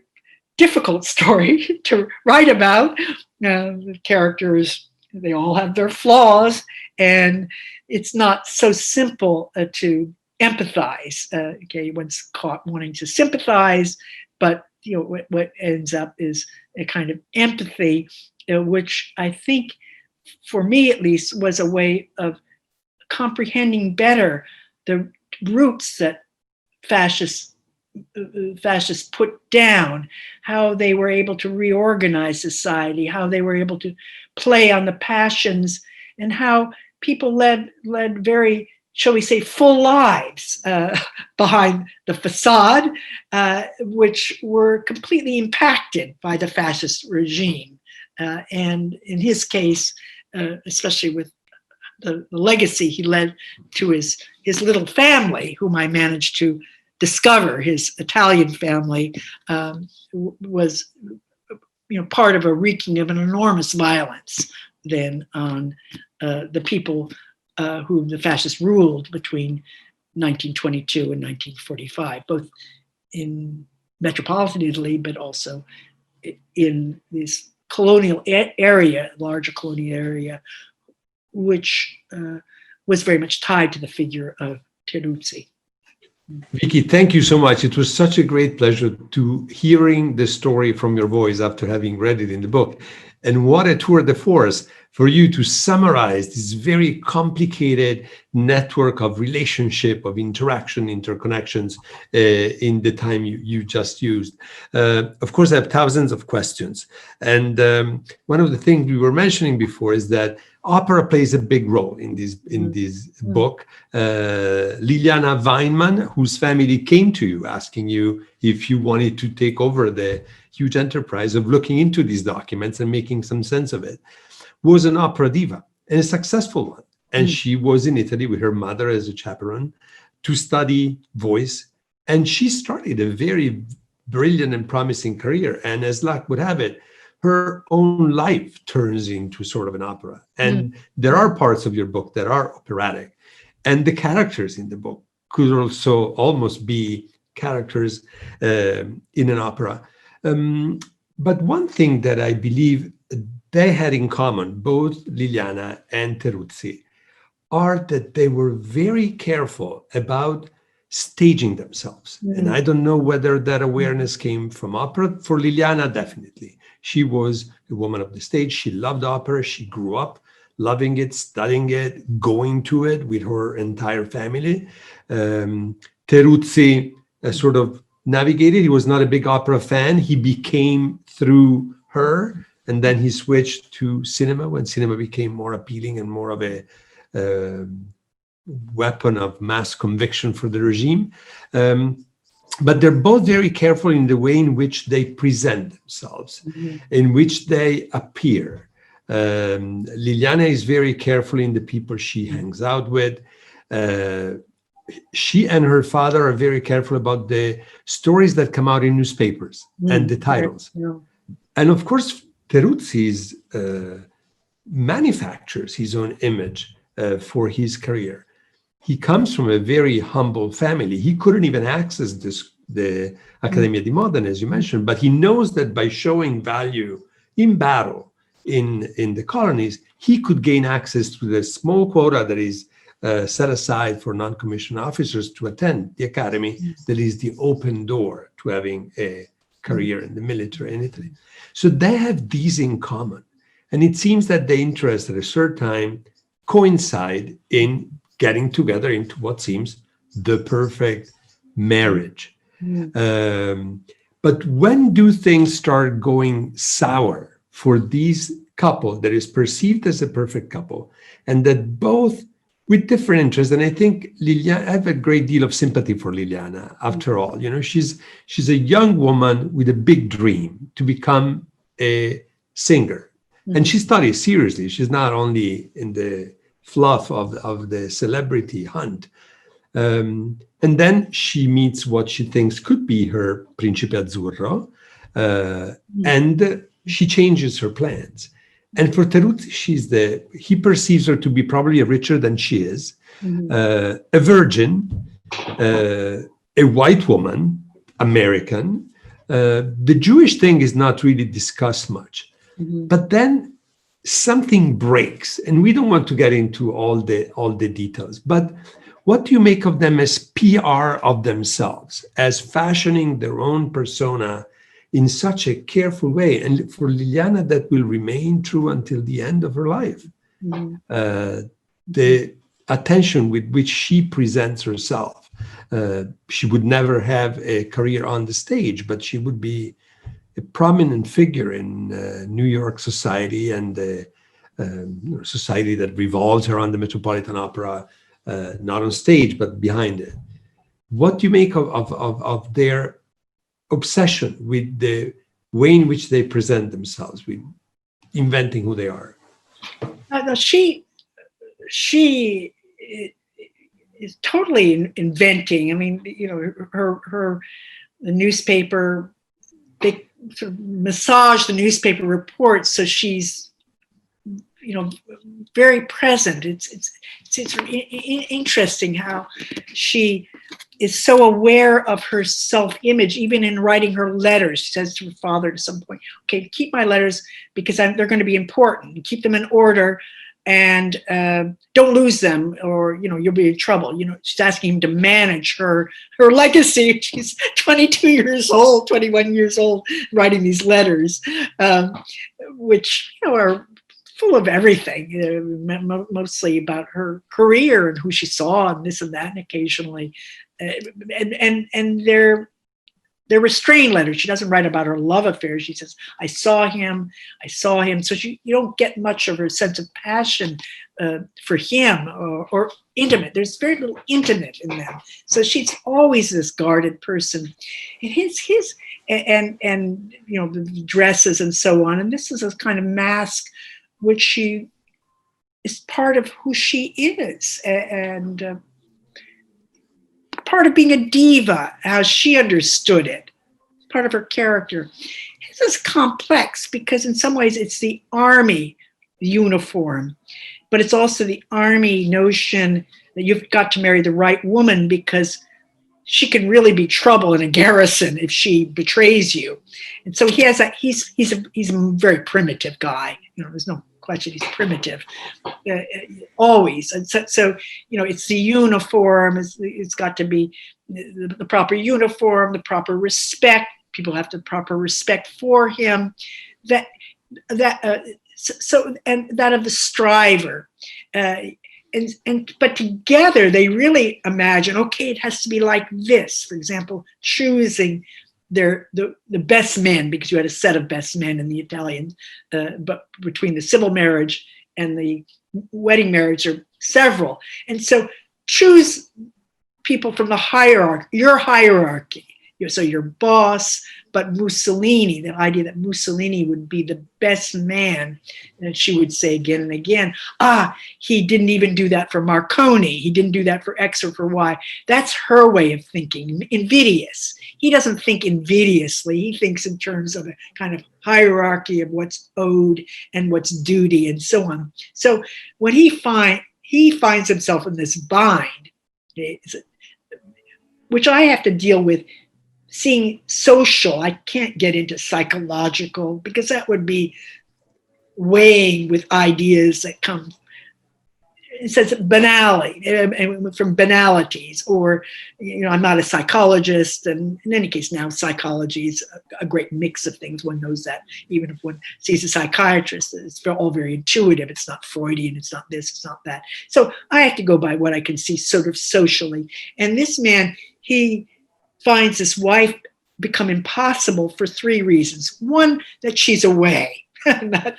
difficult story to write about. The characters, they all have their flaws, and it's not so simple to empathize. One's caught wanting to sympathize, but what ends up is a kind of empathy, which I think, for me at least, was a way of comprehending better the roots that fascists put down, how they were able to reorganize society, how they were able to play on the passions, and how people led very, shall we say, full lives behind the facade, which were completely impacted by the fascist regime. And in his case, especially with the legacy he led to his little family, whom I managed to discover, his Italian family, was part of a wreaking of an enormous violence then on the people whom the fascists ruled between 1922 and 1945, both in metropolitan Italy, but also in this colonial area, larger colonial area, which was very much tied to the figure of Teruzzi. Vicky, thank you so much. It was such a great pleasure to hearing the story from your voice after having read it in the book. And what a tour de force for you to summarize this very complicated network of relationship, of interaction, interconnections in the time you just used. Of course, I have thousands of questions. And one of the things we were mentioning before is that opera plays a big role in this book. Liliana Weinman, whose family came to you asking you if you wanted to take over the huge enterprise of looking into these documents and making some sense of it, was an opera diva, and a successful one. And she was in Italy with her mother as a chaperone to study voice. And she started a very brilliant and promising career. And as luck would have it, her own life turns into sort of an opera. And there are parts of your book that are operatic. And the characters in the book could also almost be characters in an opera. But one thing that I believe they had in common, both Liliana and Teruzzi, are that they were very careful about staging themselves. And I don't know whether that awareness came from opera. For Liliana, definitely. She was a woman of the stage. She loved opera. She grew up loving it, studying it, going to it with her entire family. Teruzzi sort of navigated. He was not a big opera fan. He became through her, and then he switched to cinema when cinema became more appealing and more of a weapon of mass conviction for the regime. But they're both very careful in the way in which they present themselves, in which they appear. Liliana is very careful in the people she hangs out with. She and her father are very careful about the stories that come out in newspapers and the titles. And of course, Teruzzi manufactures his own image for his career. He comes from a very humble family. He couldn't even access the Accademia di Modena, as you mentioned, but he knows that by showing value in battle in the colonies, he could gain access to the small quota that is set aside for non-commissioned officers to attend the academy, that is the open door to having a career in the military in Italy. So they have these in common. And it seems that the interests at a certain time coincide in getting together into what seems the perfect marriage. But when do things start going sour for these couple that is perceived as a perfect couple, and that both with different interests? And I think Liliana, I have a great deal of sympathy for Liliana. After all, you know, she's a young woman with a big dream to become a singer, and she studies seriously. She's not only in the fluff of the celebrity hunt. And then she meets what she thinks could be her Principe Azzurro, and she changes her plans. And for Teruzzi, he perceives her to be probably richer than she is, a virgin, a white woman, American. The Jewish thing is not really discussed much. But then something breaks, and we don't want to get into all the details. But what do you make of them as PR of themselves, as fashioning their own persona in such a careful way? And for Liliana, that will remain true until the end of her life. The attention with which she presents herself. She would never have a career on the stage, but she would be a prominent figure in New York society, and the society that revolves around the Metropolitan Opera, not on stage, but behind it. What do you make of their obsession with the way in which they present themselves, with inventing who they are? No, she is totally inventing. I mean, you know, the newspaper, they sort of massage the newspaper reports, so she's, you know, very present. It's interesting how she is so aware of her self-image, even in writing her letters. She says to her father at some point, "Okay, keep my letters because they're going to be important. Keep them in order, and don't lose them, or you know you'll be in trouble." You know, she's asking him to manage her legacy. She's 22 years old, 21 years old, writing these letters, which you know are full of everything, mostly about her career and who she saw and this and that, and occasionally, and they're restrained letters. She doesn't write about her love affairs. She says, I saw him. So you don't get much of her sense of passion for him or intimate. There's very little intimate in them. So she's always this guarded person. And and you know, the dresses and so on. And this is a kind of mask which she is part of who she is, and part of being a diva, how she understood it, part of her character. This is complex because in some ways it's the army uniform, but it's also the army notion that you've got to marry the right woman because she can really be trouble in a garrison if she betrays you. And so he has that. He's a very primitive guy. There's no question he's primitive, always. And so it's the uniform. It's got to be the proper uniform, the proper respect. People have the proper respect for him. And that of the striver. But together they really imagine, okay, it has to be like this. For example, choosing the best men, because you had a set of best men in the Italian, but between the civil marriage and the wedding marriage are several. And so choose people from the hierarchy, your hierarchy. So your boss, but Mussolini, the idea that Mussolini would be the best man, and she would say again and again, he didn't even do that for Marconi. He didn't do that for X or for Y. That's her way of thinking, invidious. He doesn't think invidiously. He thinks in terms of a kind of hierarchy of what's owed and what's duty and so on. So when he finds himself in this bind, which I have to deal with, seeing social. I can't get into psychological because that would be weighing with ideas that come, it says banality, from banalities, or, I'm not a psychologist, and in any case now psychology is a great mix of things. One knows that even if one sees a psychiatrist, it's all very intuitive. It's not Freudian, it's not this, it's not that. So I have to go by what I can see sort of socially. And this man, he finds his wife become impossible for three reasons. One, that she's away, and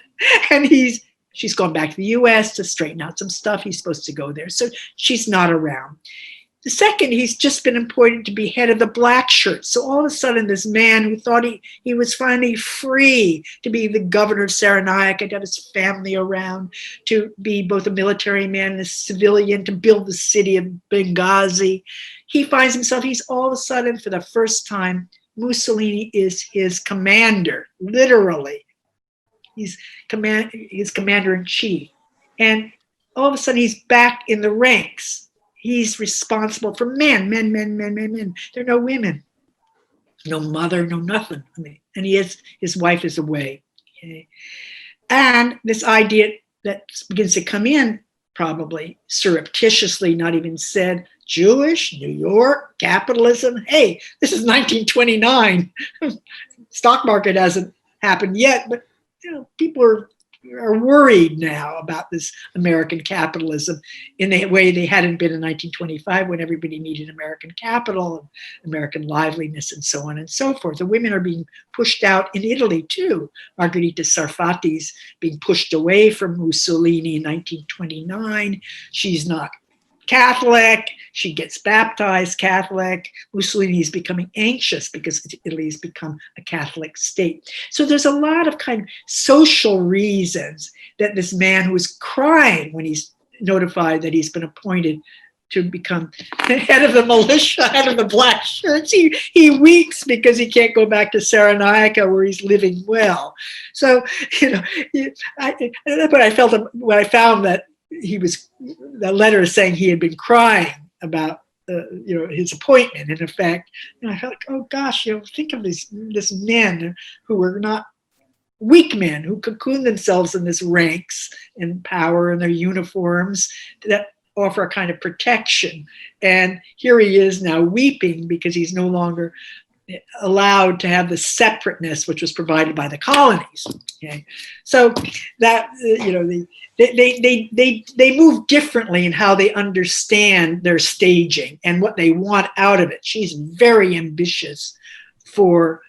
she's gone back to the US to straighten out some stuff. He's supposed to go there, so she's not around. The second, he's just been appointed to be head of the black shirts. So all of a sudden, this man who thought he was finally free to be the governor of Cyrenaica, to have his family around, to be both a military man and a civilian, to build the city of Benghazi, he finds himself, he's all of a sudden, for the first time, Mussolini is his commander, literally. He's commander-in-chief. And all of a sudden, he's back in the ranks. He's responsible for men. There are no women, no mother, no nothing. And his wife is away. Okay? And this idea that begins to come in, probably surreptitiously, not even said, Jewish, New York, capitalism. Hey, this is 1929. Stock market hasn't happened yet, but people are worried now about this American capitalism in a way they hadn't been in 1925, when everybody needed American capital and American liveliness and so on and so forth. The women are being pushed out in Italy too. Margherita Sarfati's being pushed away from Mussolini in 1929. She's not Catholic. She gets baptized Catholic. Mussolini is becoming anxious because Italy has become a Catholic state. So there's a lot of kind of social reasons that this man who is crying when he's notified that he's been appointed to become head of the militia, head of the black shirts, he weeps because he can't go back to Cyrenaica where he's living well. So, but I felt when I found that that letter saying he had been crying about his appointment, in effect, I felt like, oh gosh, think of this men who were not weak men, who cocoon themselves in this ranks and power and their uniforms that offer a kind of protection. And here he is now weeping because he's no longer allowed to have the separateness which was provided by the colonies. Okay, so that they move differently in how they understand their staging and what they want out of it. She's very ambitious for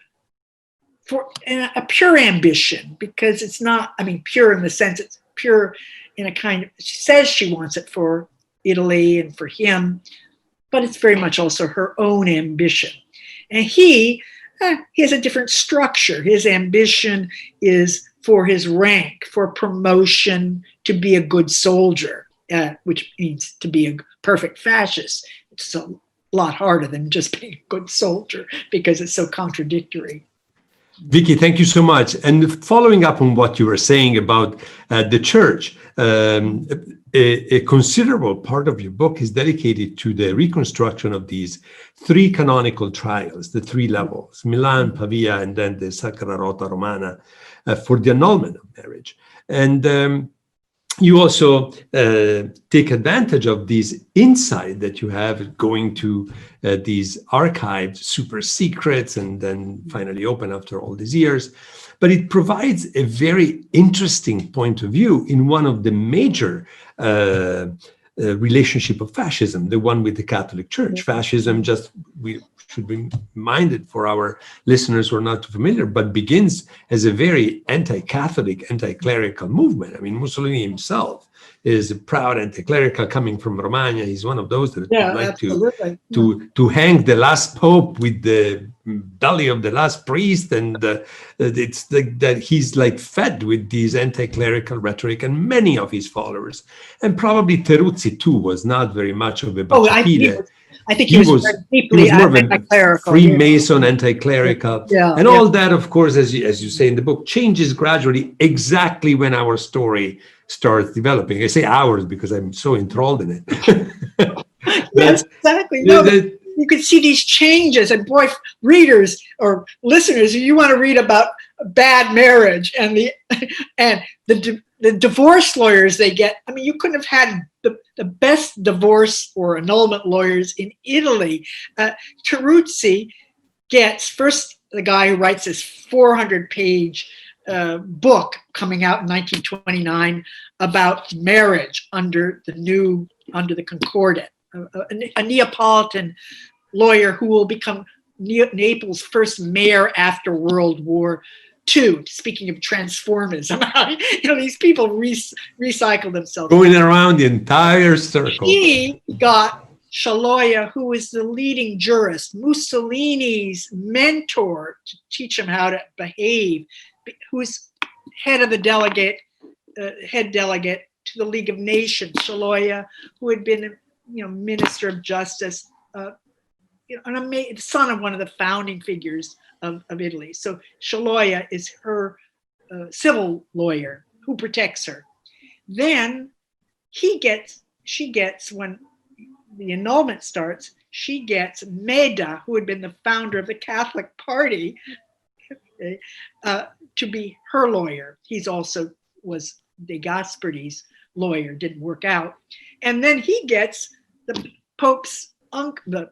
a pure ambition, because it's not, pure in the sense it's pure in a kind of, she says she wants it for Italy and for him, but it's very much also her own ambition. And he has a different structure. His ambition is for his rank, for promotion, to be a good soldier, which means to be a perfect fascist. It's a lot harder than just being a good soldier because it's so contradictory. Vicky, thank you so much. And following up on what you were saying about the church, a considerable part of your book is dedicated to the reconstruction of these three canonical trials, the three levels, Milan, Pavia, and then the Sacra Rota Romana, for the annulment of marriage. And you also take advantage of this insight that you have going to these archived super secrets and then finally open after all these years. But it provides a very interesting point of view in one of the major relationship of fascism, the one with the Catholic Church. Fascism, just we should be reminded for our listeners who are not too familiar, but begins as a very anti-Catholic, anti-clerical movement. I mean, Mussolini himself is a proud anti-clerical coming from Romagna. He's one of those that would like to hang the last pope with the belly of the last priest, and it's like that he's like fed with these anti-clerical rhetoric, and many of his followers, and probably Teruzzi too was not very much of a baciapite. I think he was deeply more of a Freemason, anti-clerical, and all that, of course, as you say in the book, changes gradually exactly when our story starts developing. I say ours because I'm so enthralled in it. Yes, exactly. No, you can see these changes, and boy, readers or listeners, you want to read about bad marriage and the divorce lawyers they get. I mean, you couldn't have had the best divorce or annulment lawyers in Italy. Teruzzi gets first the guy who writes this 400-page book coming out in 1929 about marriage under the Concordat, a Neapolitan lawyer who will become Naples' first mayor after World War II. Speaking of transformism, these people recycle themselves. Going around the entire circle. He got Shaloya, who is the leading jurist, Mussolini's mentor to teach him how to behave, who's head delegate to the League of Nations, Shaloya, who had been, Minister of Justice, the son of one of the founding figures of Italy. So Shaloya is her civil lawyer who protects her. Then she gets, when the annulment starts, she gets Meda, who had been the founder of the Catholic Party, to be her lawyer. He's also was De Gasperdi's lawyer, didn't work out. And then he gets the Pope's uncle, the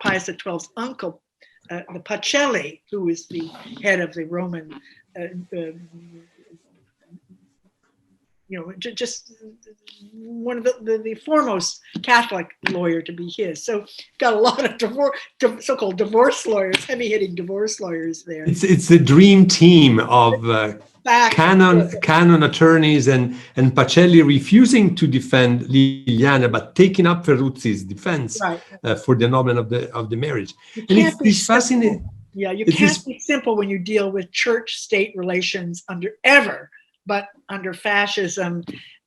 Pius XII's uncle, the Pacelli, who is the head of the Roman, just one of the foremost Catholic lawyer to be his. So got a lot of so-called divorce lawyers, heavy-hitting divorce lawyers there. It's a dream team of canon attorneys and Pacelli refusing to defend Liliana, but taking up Ferruzzi's defense for the annulment of the marriage. And it's fascinating. Yeah, you can't be simple when you deal with church-state relations but under fascism,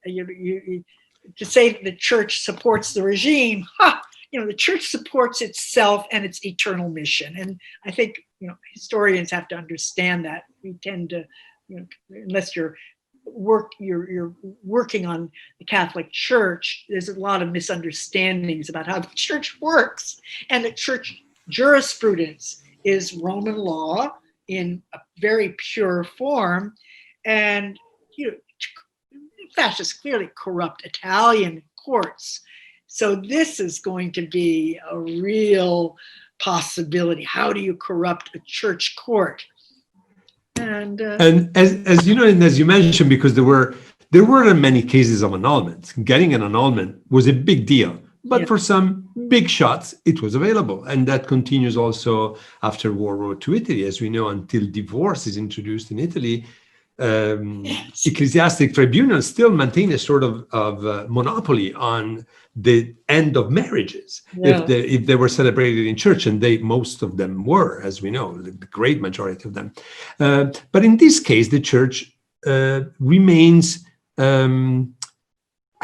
to say the church supports the regime, the church supports itself and its eternal mission. And I think historians have to understand that. We tend to, unless you're working on the Catholic Church, there's a lot of misunderstandings about how the church works, and the church jurisprudence is Roman law in a very pure form, and fascists clearly corrupt Italian courts. So this is going to be a real possibility. How do you corrupt a church court? And as you know, and as you mentioned, because there weren't many cases of annulment. Getting an annulment was a big deal, but for some big shots, it was available, and that continues also after World War II Italy, as we know, until divorce is introduced in Italy. Ecclesiastic tribunals still maintain a sort of monopoly on the end of marriages if they were celebrated in church, and most of them were, as we know, the great majority of them. But in this case, the church remains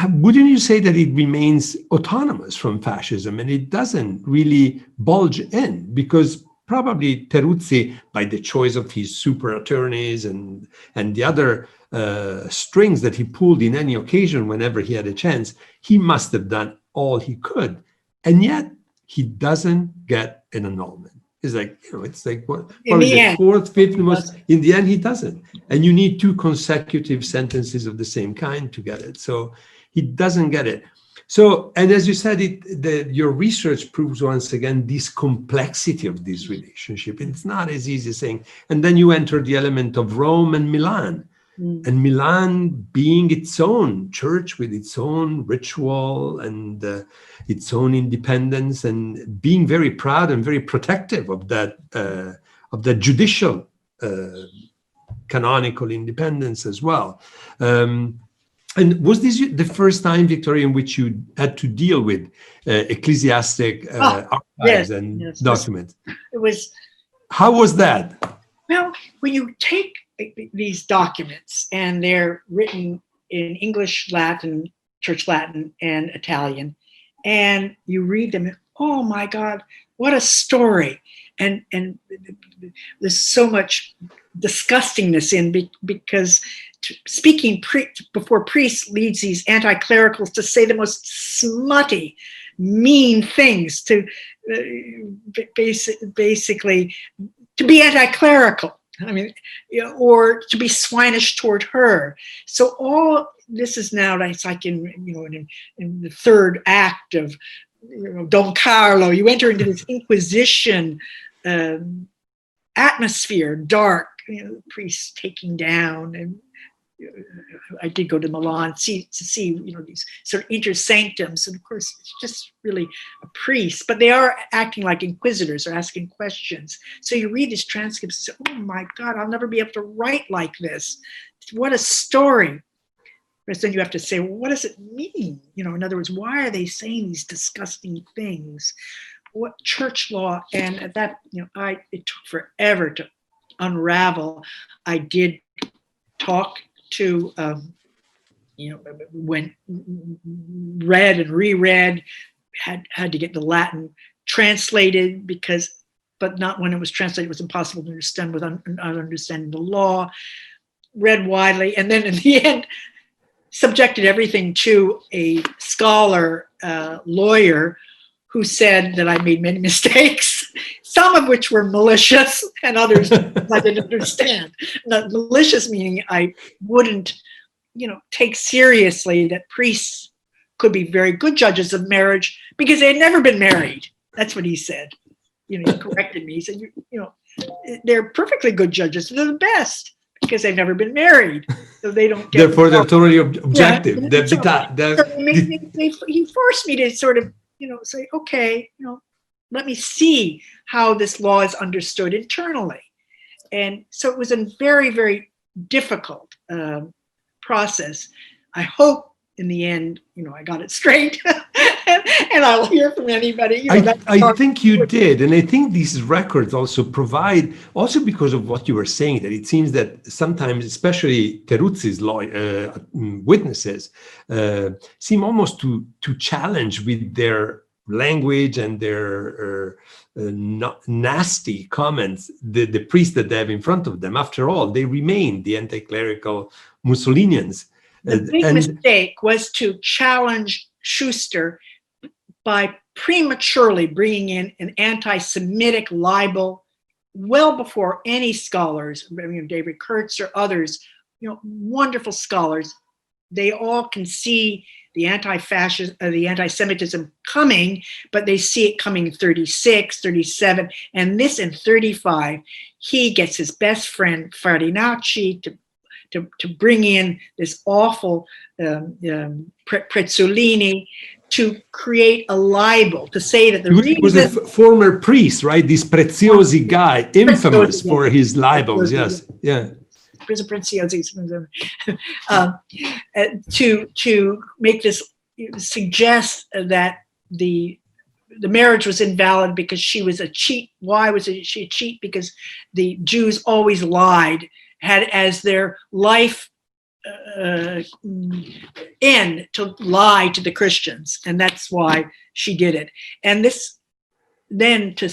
wouldn't you say that it remains autonomous from fascism and it doesn't really bulge in? Because probably Teruzzi, by the choice of his super attorneys and the other strings that he pulled in any occasion whenever he had a chance, he must have done all he could. And yet he doesn't get an annulment. It's like, it's like what is it, fourth, fifth, most, in the end he doesn't. And you need 2 consecutive sentences of the same kind to get it. So he doesn't get it. So, and as you said, your research proves once again this complexity of this relationship. It's not as easy as saying, and then you enter the element of Rome and Milan. And Milan being its own church with its own ritual and its own independence, and being very proud and very protective of that judicial canonical independence as well. And was this the first time, Victoria, in which you had to deal with ecclesiastic archives and documents? It was. How was that? Well, when you take these documents and they're written in English, Latin, Church Latin, and Italian, and you read them, oh my God, what a story. And there's so much disgustingness in because speaking before priests leads these anti-clericals to say the most smutty, mean things, to basically to be anti-clerical. I mean, or to be swinish toward her. So all this is now, it's like in the third act of Don Carlo. You enter into this Inquisition atmosphere, dark, priests taking down. And I did go to Milan to see these sort of intersanctums, and of course it's just really a priest, but they are acting like inquisitors, or asking questions. So you read these transcripts and say, oh my God, I'll never be able to write like this. What a story. Whereas then you have to say, well, what does it mean? In other words, why are they saying these disgusting things? What church law? And at that, it took forever to unravel. I did talk to, when read and reread, had to get the Latin translated but not when it was translated, it was impossible to understand without understanding the law, read widely, and then in the end, subjected everything to a scholar, lawyer, who said that I made many mistakes, some of which were malicious and others I didn't understand. Not malicious meaning I wouldn't, take seriously that priests could be very good judges of marriage because they had never been married. That's what he said. He corrected me. He said, they're perfectly good judges. They're the best because they've never been married. So they don't get. Therefore, they're totally objective. Yeah. He forced me to sort of, say, okay, let me see how this law is understood internally. And so it was a very, very difficult process. I hope in the end, I got it straight. And I'll hear from anybody. I think you did. And I think these records also provide, also because of what you were saying, that it seems that sometimes, especially Teruzzi's witnesses, seem almost to challenge with their language and their nasty comments the priest that they have in front of them. After all, they remain the anti-clerical Mussolinians. The big mistake was to challenge Schuster by prematurely bringing in an anti-Semitic libel well before any scholars, David Kurtz or others, wonderful scholars, they all can see the the anti-Semitism coming, but they see it coming in 36, 37, and this in 35, he gets his best friend Farinacci to bring in this awful Prezzolini to create a libel, to say that he was a former priest, right? This Preziosi guy, infamous for his libels, yes, yeah. Preziosi, to make this suggest that the marriage was invalid because she was a cheat. Why was she a cheat? Because the Jews always lied, had as their life end to lie to the Christians, and that's why she did it. And this then to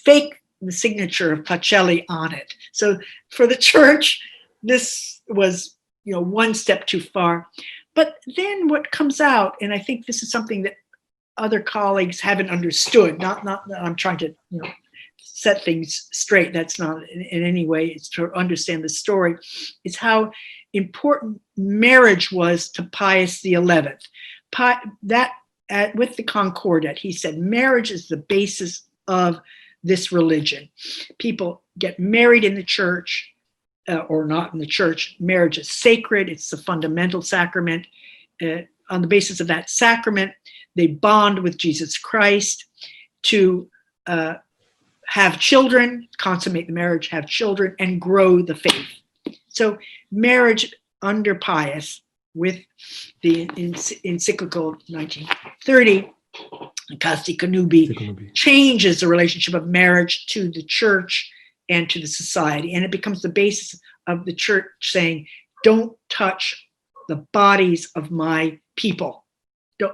fake the signature of Pacelli on it. So for the church, this was, one step too far. But then what comes out, and I think this is something that other colleagues haven't understood, not that I'm trying to, set things straight. That's not in any way, it's to understand the story, is how important marriage was to Pius XI. With the Concordat, he said, marriage is the basis of this religion. People get married in the church or not in the church. Marriage is sacred. It's the fundamental sacrament. On the basis of that sacrament, they bond with Jesus Christ to have children, consummate the marriage, have children, and grow the faith. So marriage under Pius, with the encyclical 1930, Casti Connubii, changes the relationship of marriage to the church and to the society. And it becomes the basis of the church saying, don't touch the bodies of my people,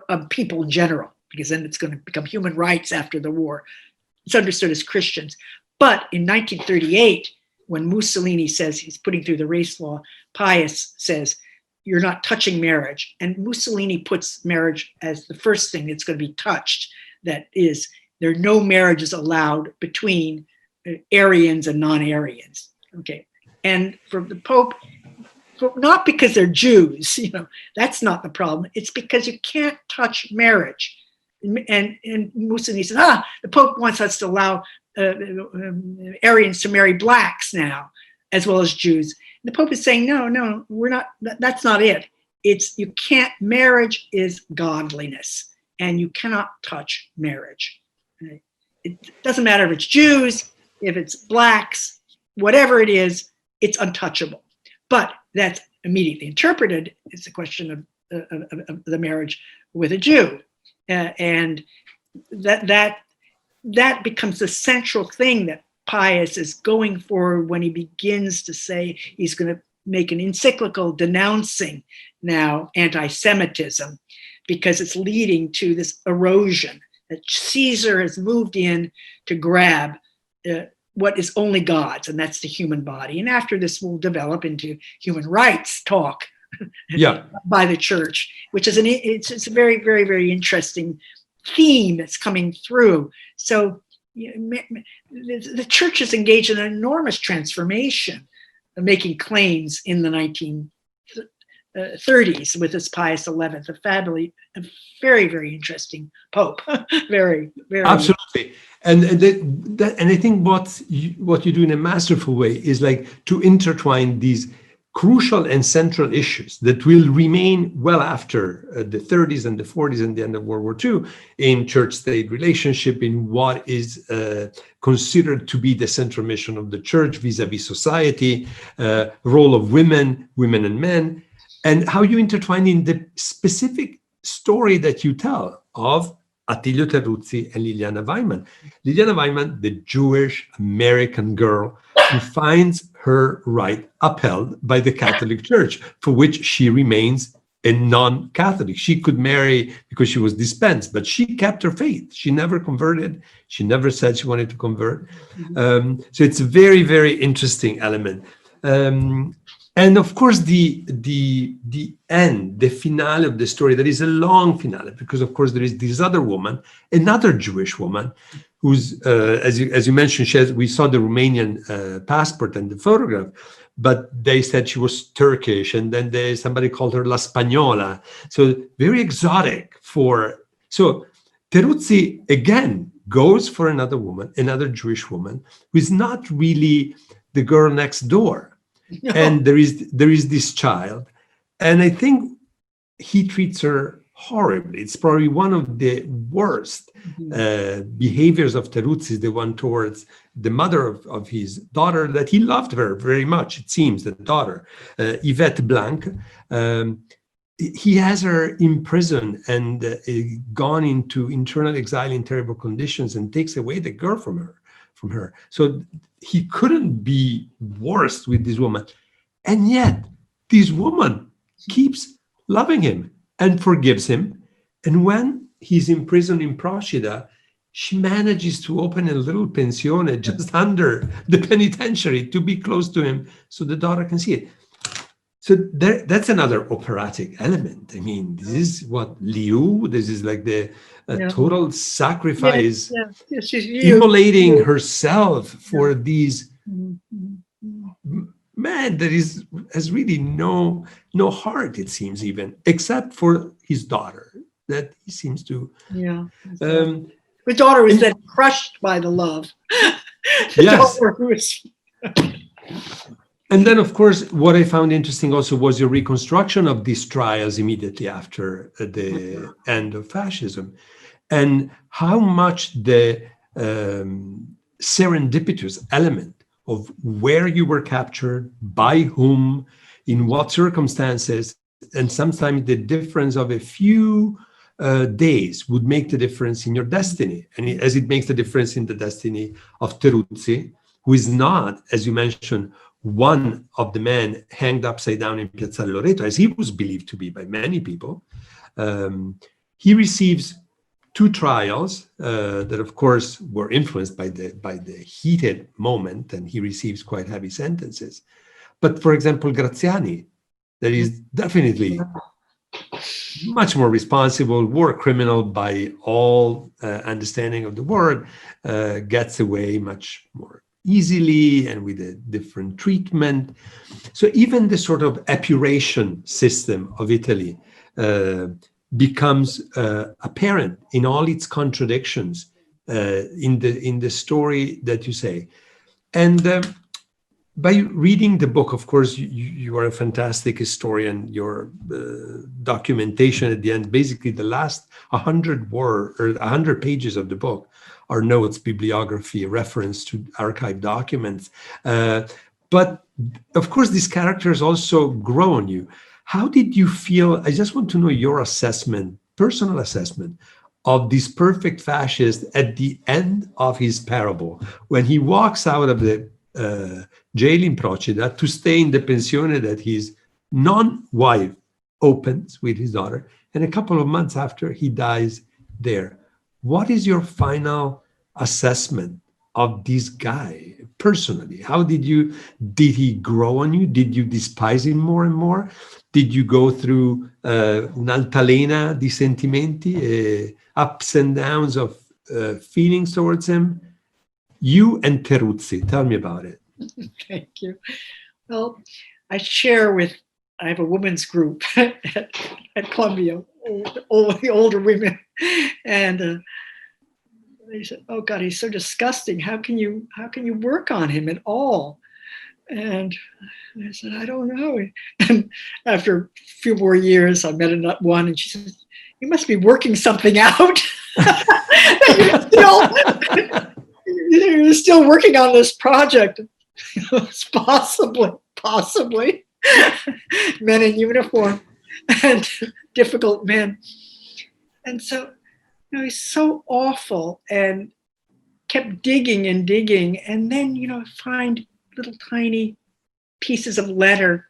of people in general, because then it's going to become human rights after the war. It's understood as Christians. But in 1938, when Mussolini says he's putting through the race law, Pius says, you're not touching marriage. And Mussolini puts marriage as the first thing that's going to be touched. That is, there are no marriages allowed between Aryans and non-Aryans. Okay. And for the Pope, not because they're Jews, that's not the problem. It's because you can't touch marriage. And Mussolini says, the Pope wants us to allow Aryans to marry blacks now, as well as Jews. The Pope is saying, no, we're not, that's not it. It's, you can't, marriage is godliness, and you cannot touch marriage. It doesn't matter if it's Jews, if it's blacks, whatever it is, it's untouchable. But that's immediately interpreted as a question of the marriage with a Jew. And that becomes the central thing that Pius is going for when he begins to say he's going to make an encyclical denouncing now anti-Semitism, because it's leading to this erosion that Caesar has moved in to grab what is only God's, and that's the human body. And after this will develop into human rights talk by the church, which is it's a very, very, very interesting theme that's coming through. So the church is engaged in an enormous transformation, making claims in the 1930s with this Pius XI, a very, very interesting pope. Very, very absolutely. And I think what you do in a masterful way is like to intertwine these crucial and central issues that will remain well after the 30s and the 40s and the end of World War II in church-state relationship, in what is considered to be the central mission of the church vis-a-vis society, role of women and men, and how you intertwine in the specific story that you tell of Attilio Terruzzi and Liliana Weimann. Liliana Weimann, the Jewish American girl who finds her right upheld by the Catholic Church, for which she remains a non-Catholic. She could marry because she was dispensed, but she kept her faith. She never converted. She never said she wanted to convert. So it's a very, very interesting element. And of course, the end, the finale of the story, there is a long finale, because of course there is this other woman, another Jewish woman, who's, as you mentioned, we saw the Romanian passport and the photograph, but they said she was Turkish, and then somebody called her La Spagnola. So very exotic so Terruzzi again goes for another woman, another Jewish woman, who is not really the girl next door. No. And there is this child, and I think he treats her horribly. It's probably one of the worst behaviors of Terruzzi, the one towards the mother of his daughter, that he loved her very much, it seems, the daughter, Yvette Blanc. He has her imprisoned and gone into internal exile in terrible conditions, and takes away the girl from her. So he couldn't be worse with this woman. And yet this woman keeps loving him and forgives him. And when he's imprisoned in Procida, she manages to open a little pensione just under the penitentiary to be close to him so the daughter can see it. So that's another operatic element. I mean, this is what Liu, this is like the total sacrifice, immolating herself for these man that has really no heart, it seems, even, except for his daughter, that he seems to. Yeah. The daughter was then crushed by the love. Yes. And then, of course, what I found interesting also was your reconstruction of these trials immediately after the end of fascism, and how much the serendipitous element of where you were captured, by whom, in what circumstances, and sometimes the difference of a few days would make the difference in your destiny, and as it makes the difference in the destiny of Teruzzi, who is not, as you mentioned, one of the men hanged upside down in Piazzale Loreto, as he was believed to be by many people. He receives 2 trials that, of course, were influenced by the heated moment, and he receives quite heavy sentences. But, for example, Graziani, that is definitely much more responsible, war criminal by all understanding of the word, gets away much more easily and with a different treatment. So even the sort of epuration system of Italy becomes apparent in all its contradictions in the story that you say. And by reading the book, of course, you are a fantastic historian. Your documentation at the end, basically the last 100 pages of the book are notes, bibliography, reference to archive documents. But of course, these characters also grow on you. How did you feel? I just want to know your assessment, personal assessment, of this perfect fascist at the end of his parable, when he walks out of the jail in Procida to stay in the pensione that his non-wife opens with his daughter, and a couple of months after he dies there. What is your final assessment of this guy personally? How did he grow on you? Did you despise him more and more? Did you go through un'altalena di sentimenti, ups and downs of feelings towards him? You and Teruzzi, tell me about it. Thank you. Well, I have a women's group at Columbia, all the older women, and they said, "Oh God, he's so disgusting. How can you work on him at all?" And I said, "I don't know." And after a few more years, I met one, and she said, "You must be working something out. You're still working on this project." It's possibly men in uniform and difficult men. And so, he's so awful, and kept digging and digging, and then, find little tiny pieces of letter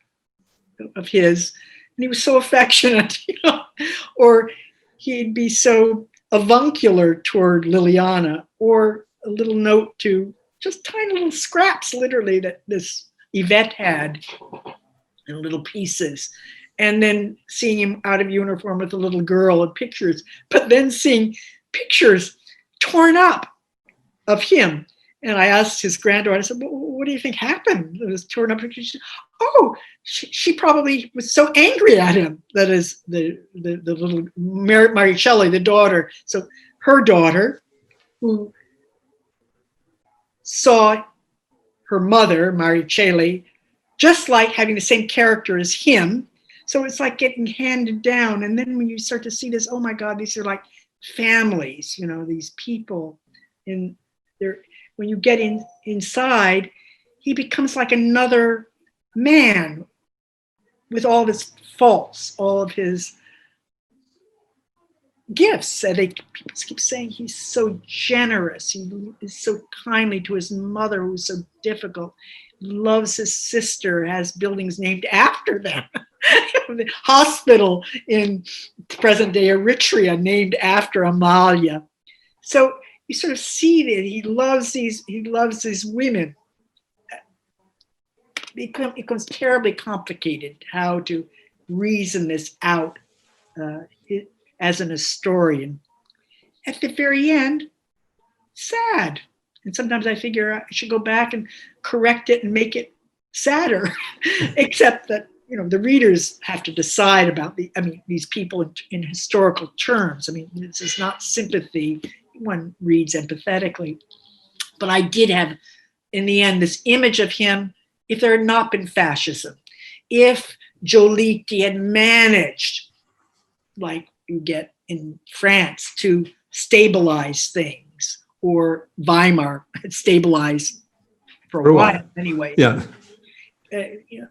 of his, and he was so affectionate, or he'd be so avuncular toward Liliana, or a little note to just tiny little scraps, literally, that this Yvette had in little pieces. And then seeing him out of uniform with a little girl and pictures, but then seeing pictures torn up of him. And I asked his granddaughter, I said, "Well, what do you think happened? It was torn up pictures." She said, "Oh, she probably was so angry at him." That is the little Maricelli, the daughter. So her daughter, who saw her mother, Maricelli, just like having the same character as him. So it's like getting handed down. And then when you start to see this, oh my God, these are like families, these people. And when you get inside, he becomes like another man with all of his faults, all of his gifts. And people keep saying he's so generous. He is so kindly to his mother, who's so difficult. loves his sister, has buildings named after them. The hospital in present-day Eritrea named after Amalia. So you sort of see that he loves these women. It becomes terribly complicated how to reason this out as an historian. At the very end, sad. And sometimes I figure I should go back and correct it and make it sadder, except that, you know, the readers have to decide about these people in historical terms. I mean, this is not sympathy. One reads empathetically. But I did have, in the end, this image of him, if there had not been fascism, if Giolitti had managed, like you get in France, to stabilize things, or Weimar had stabilized for a while anyway. Yeah. You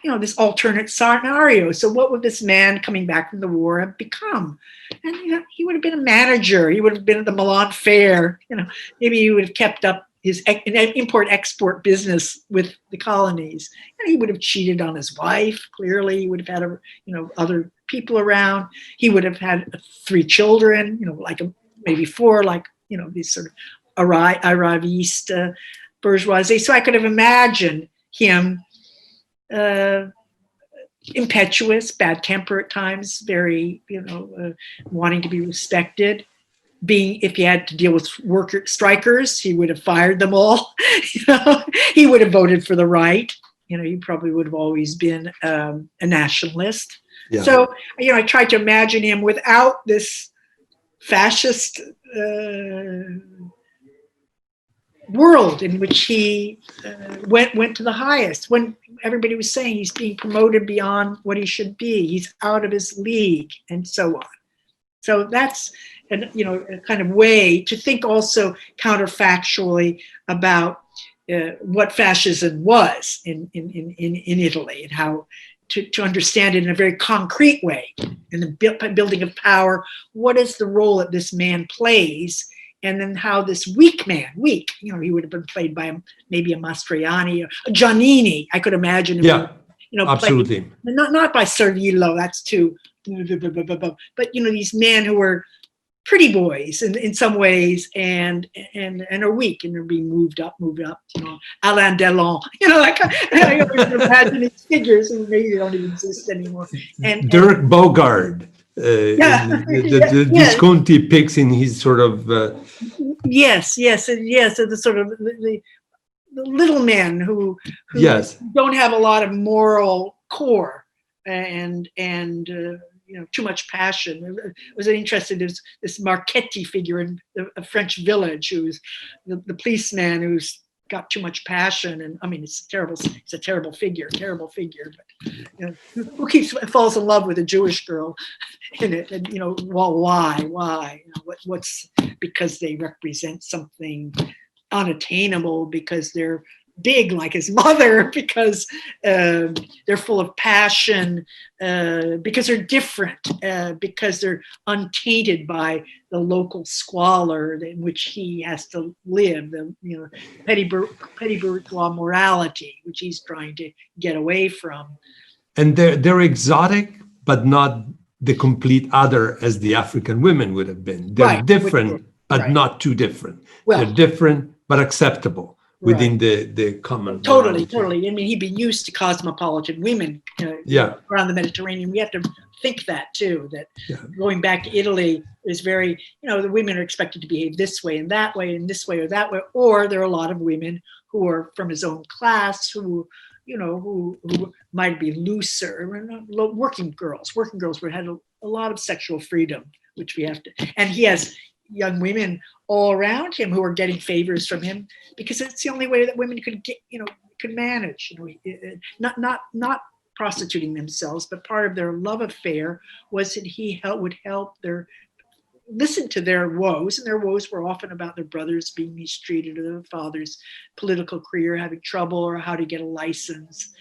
know, this alternate scenario. So what would this man coming back from the war have become? And, you know, he would have been a manager. He would have been at the Milan Fair. You know, maybe he would have kept up his import-export business with the colonies. And he would have cheated on his wife. Clearly, he would have had, other people around. He would have had 3 children, you know, like maybe 4, like, you know, these sort of arriviste bourgeoisie. So I could have imagined him impetuous, bad temper at times, very, wanting to be respected. If he had to deal with strikers, he would have fired them all. He would have voted for the right. You know, he probably would have always been a nationalist. Yeah. So, I tried to imagine him without this fascist world in which he went to the highest, when everybody was saying he's being promoted beyond what he should be, he's out of his league, and so on. So that's a kind of way to think also counterfactually about what fascism was in Italy, and how to understand it in a very concrete way, in the building of power. What is the role that this man plays? And then how this weak man, he would have been played by maybe a Mastroianni, a Giannini. I could imagine him. Yeah, absolutely. Not by Servillo, that's too, but these men who were pretty boys in some ways, and are weak, and they're being moved up, Alain Delon, I always imagine these figures who maybe they don't even exist anymore. And Dirk Bogarde. Visconti picks in his sort of yes, and the sort of the little men who yes, don't have a lot of moral core, and too much passion. I was interested in this Marchetti figure in a French village, who's the policeman who's got too much passion, and I mean it's a terrible figure, but who falls in love with a Jewish girl in it, and well, why what's because they represent something unattainable, because they're big like his mother, because they're full of passion, because they're different, because they're untainted by the local squalor in which he has to live, the petty bourgeois morality, which he's trying to get away from. And they're exotic, but not the complete other as the African women would have been. They're different, but not too different. Well, they're different, but acceptable within the common. Totally. I mean, he'd been used to cosmopolitan women around the Mediterranean. We have to think that too, that going back to Italy is very, the women are expected to behave this way and that way and this way or that way. Or there are a lot of women who are from his own class who might be looser, working girls had a lot of sexual freedom, which we have to, and he has young women all around him who are getting favors from him, because it's the only way that women could get, could manage, not prostituting themselves, but part of their love affair was that he would help listen to their woes, and their woes were often about their brothers being mistreated, or their father's political career having trouble, or how to get a license.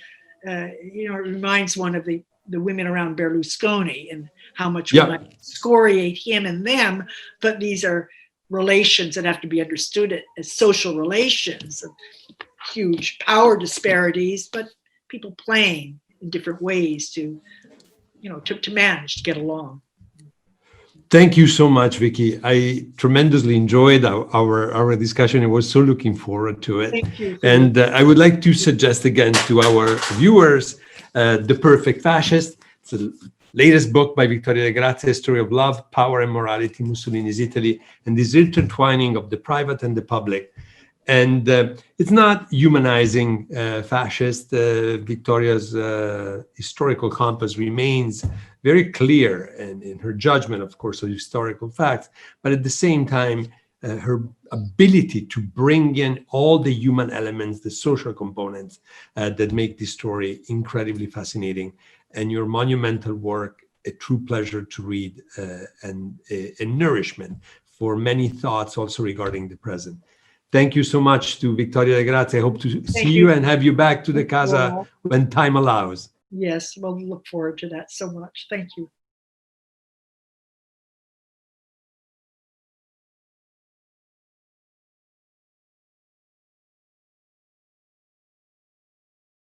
It reminds one of the women around Berlusconi, and how much we might excoriate him and them, but these are relations that have to be understood as social relations. huge power disparities, but people playing in different ways to manage to get along. Thank you so much, Vicky. I tremendously enjoyed our discussion. I was so looking forward to it. Thank you. And I would like to suggest again to our viewers, The Perfect Fascist. It's the latest book by Vittorio De Grazia, Story of Love, Power and Morality, Mussolini's Italy, and this intertwining of the private and the public. And it's not humanizing fascist. Victoria's historical compass remains very clear and in her judgment, of course, of historical facts, but at the same time, her ability to bring in all the human elements, the social components that make this story incredibly fascinating. And your monumental work, a true pleasure to read and a nourishment for many thoughts also regarding the present. Thank you so much to Vittoria De Grazia. I hope to see you and have you back to the Casa when time allows. Yes, we'll look forward to that so much. Thank you.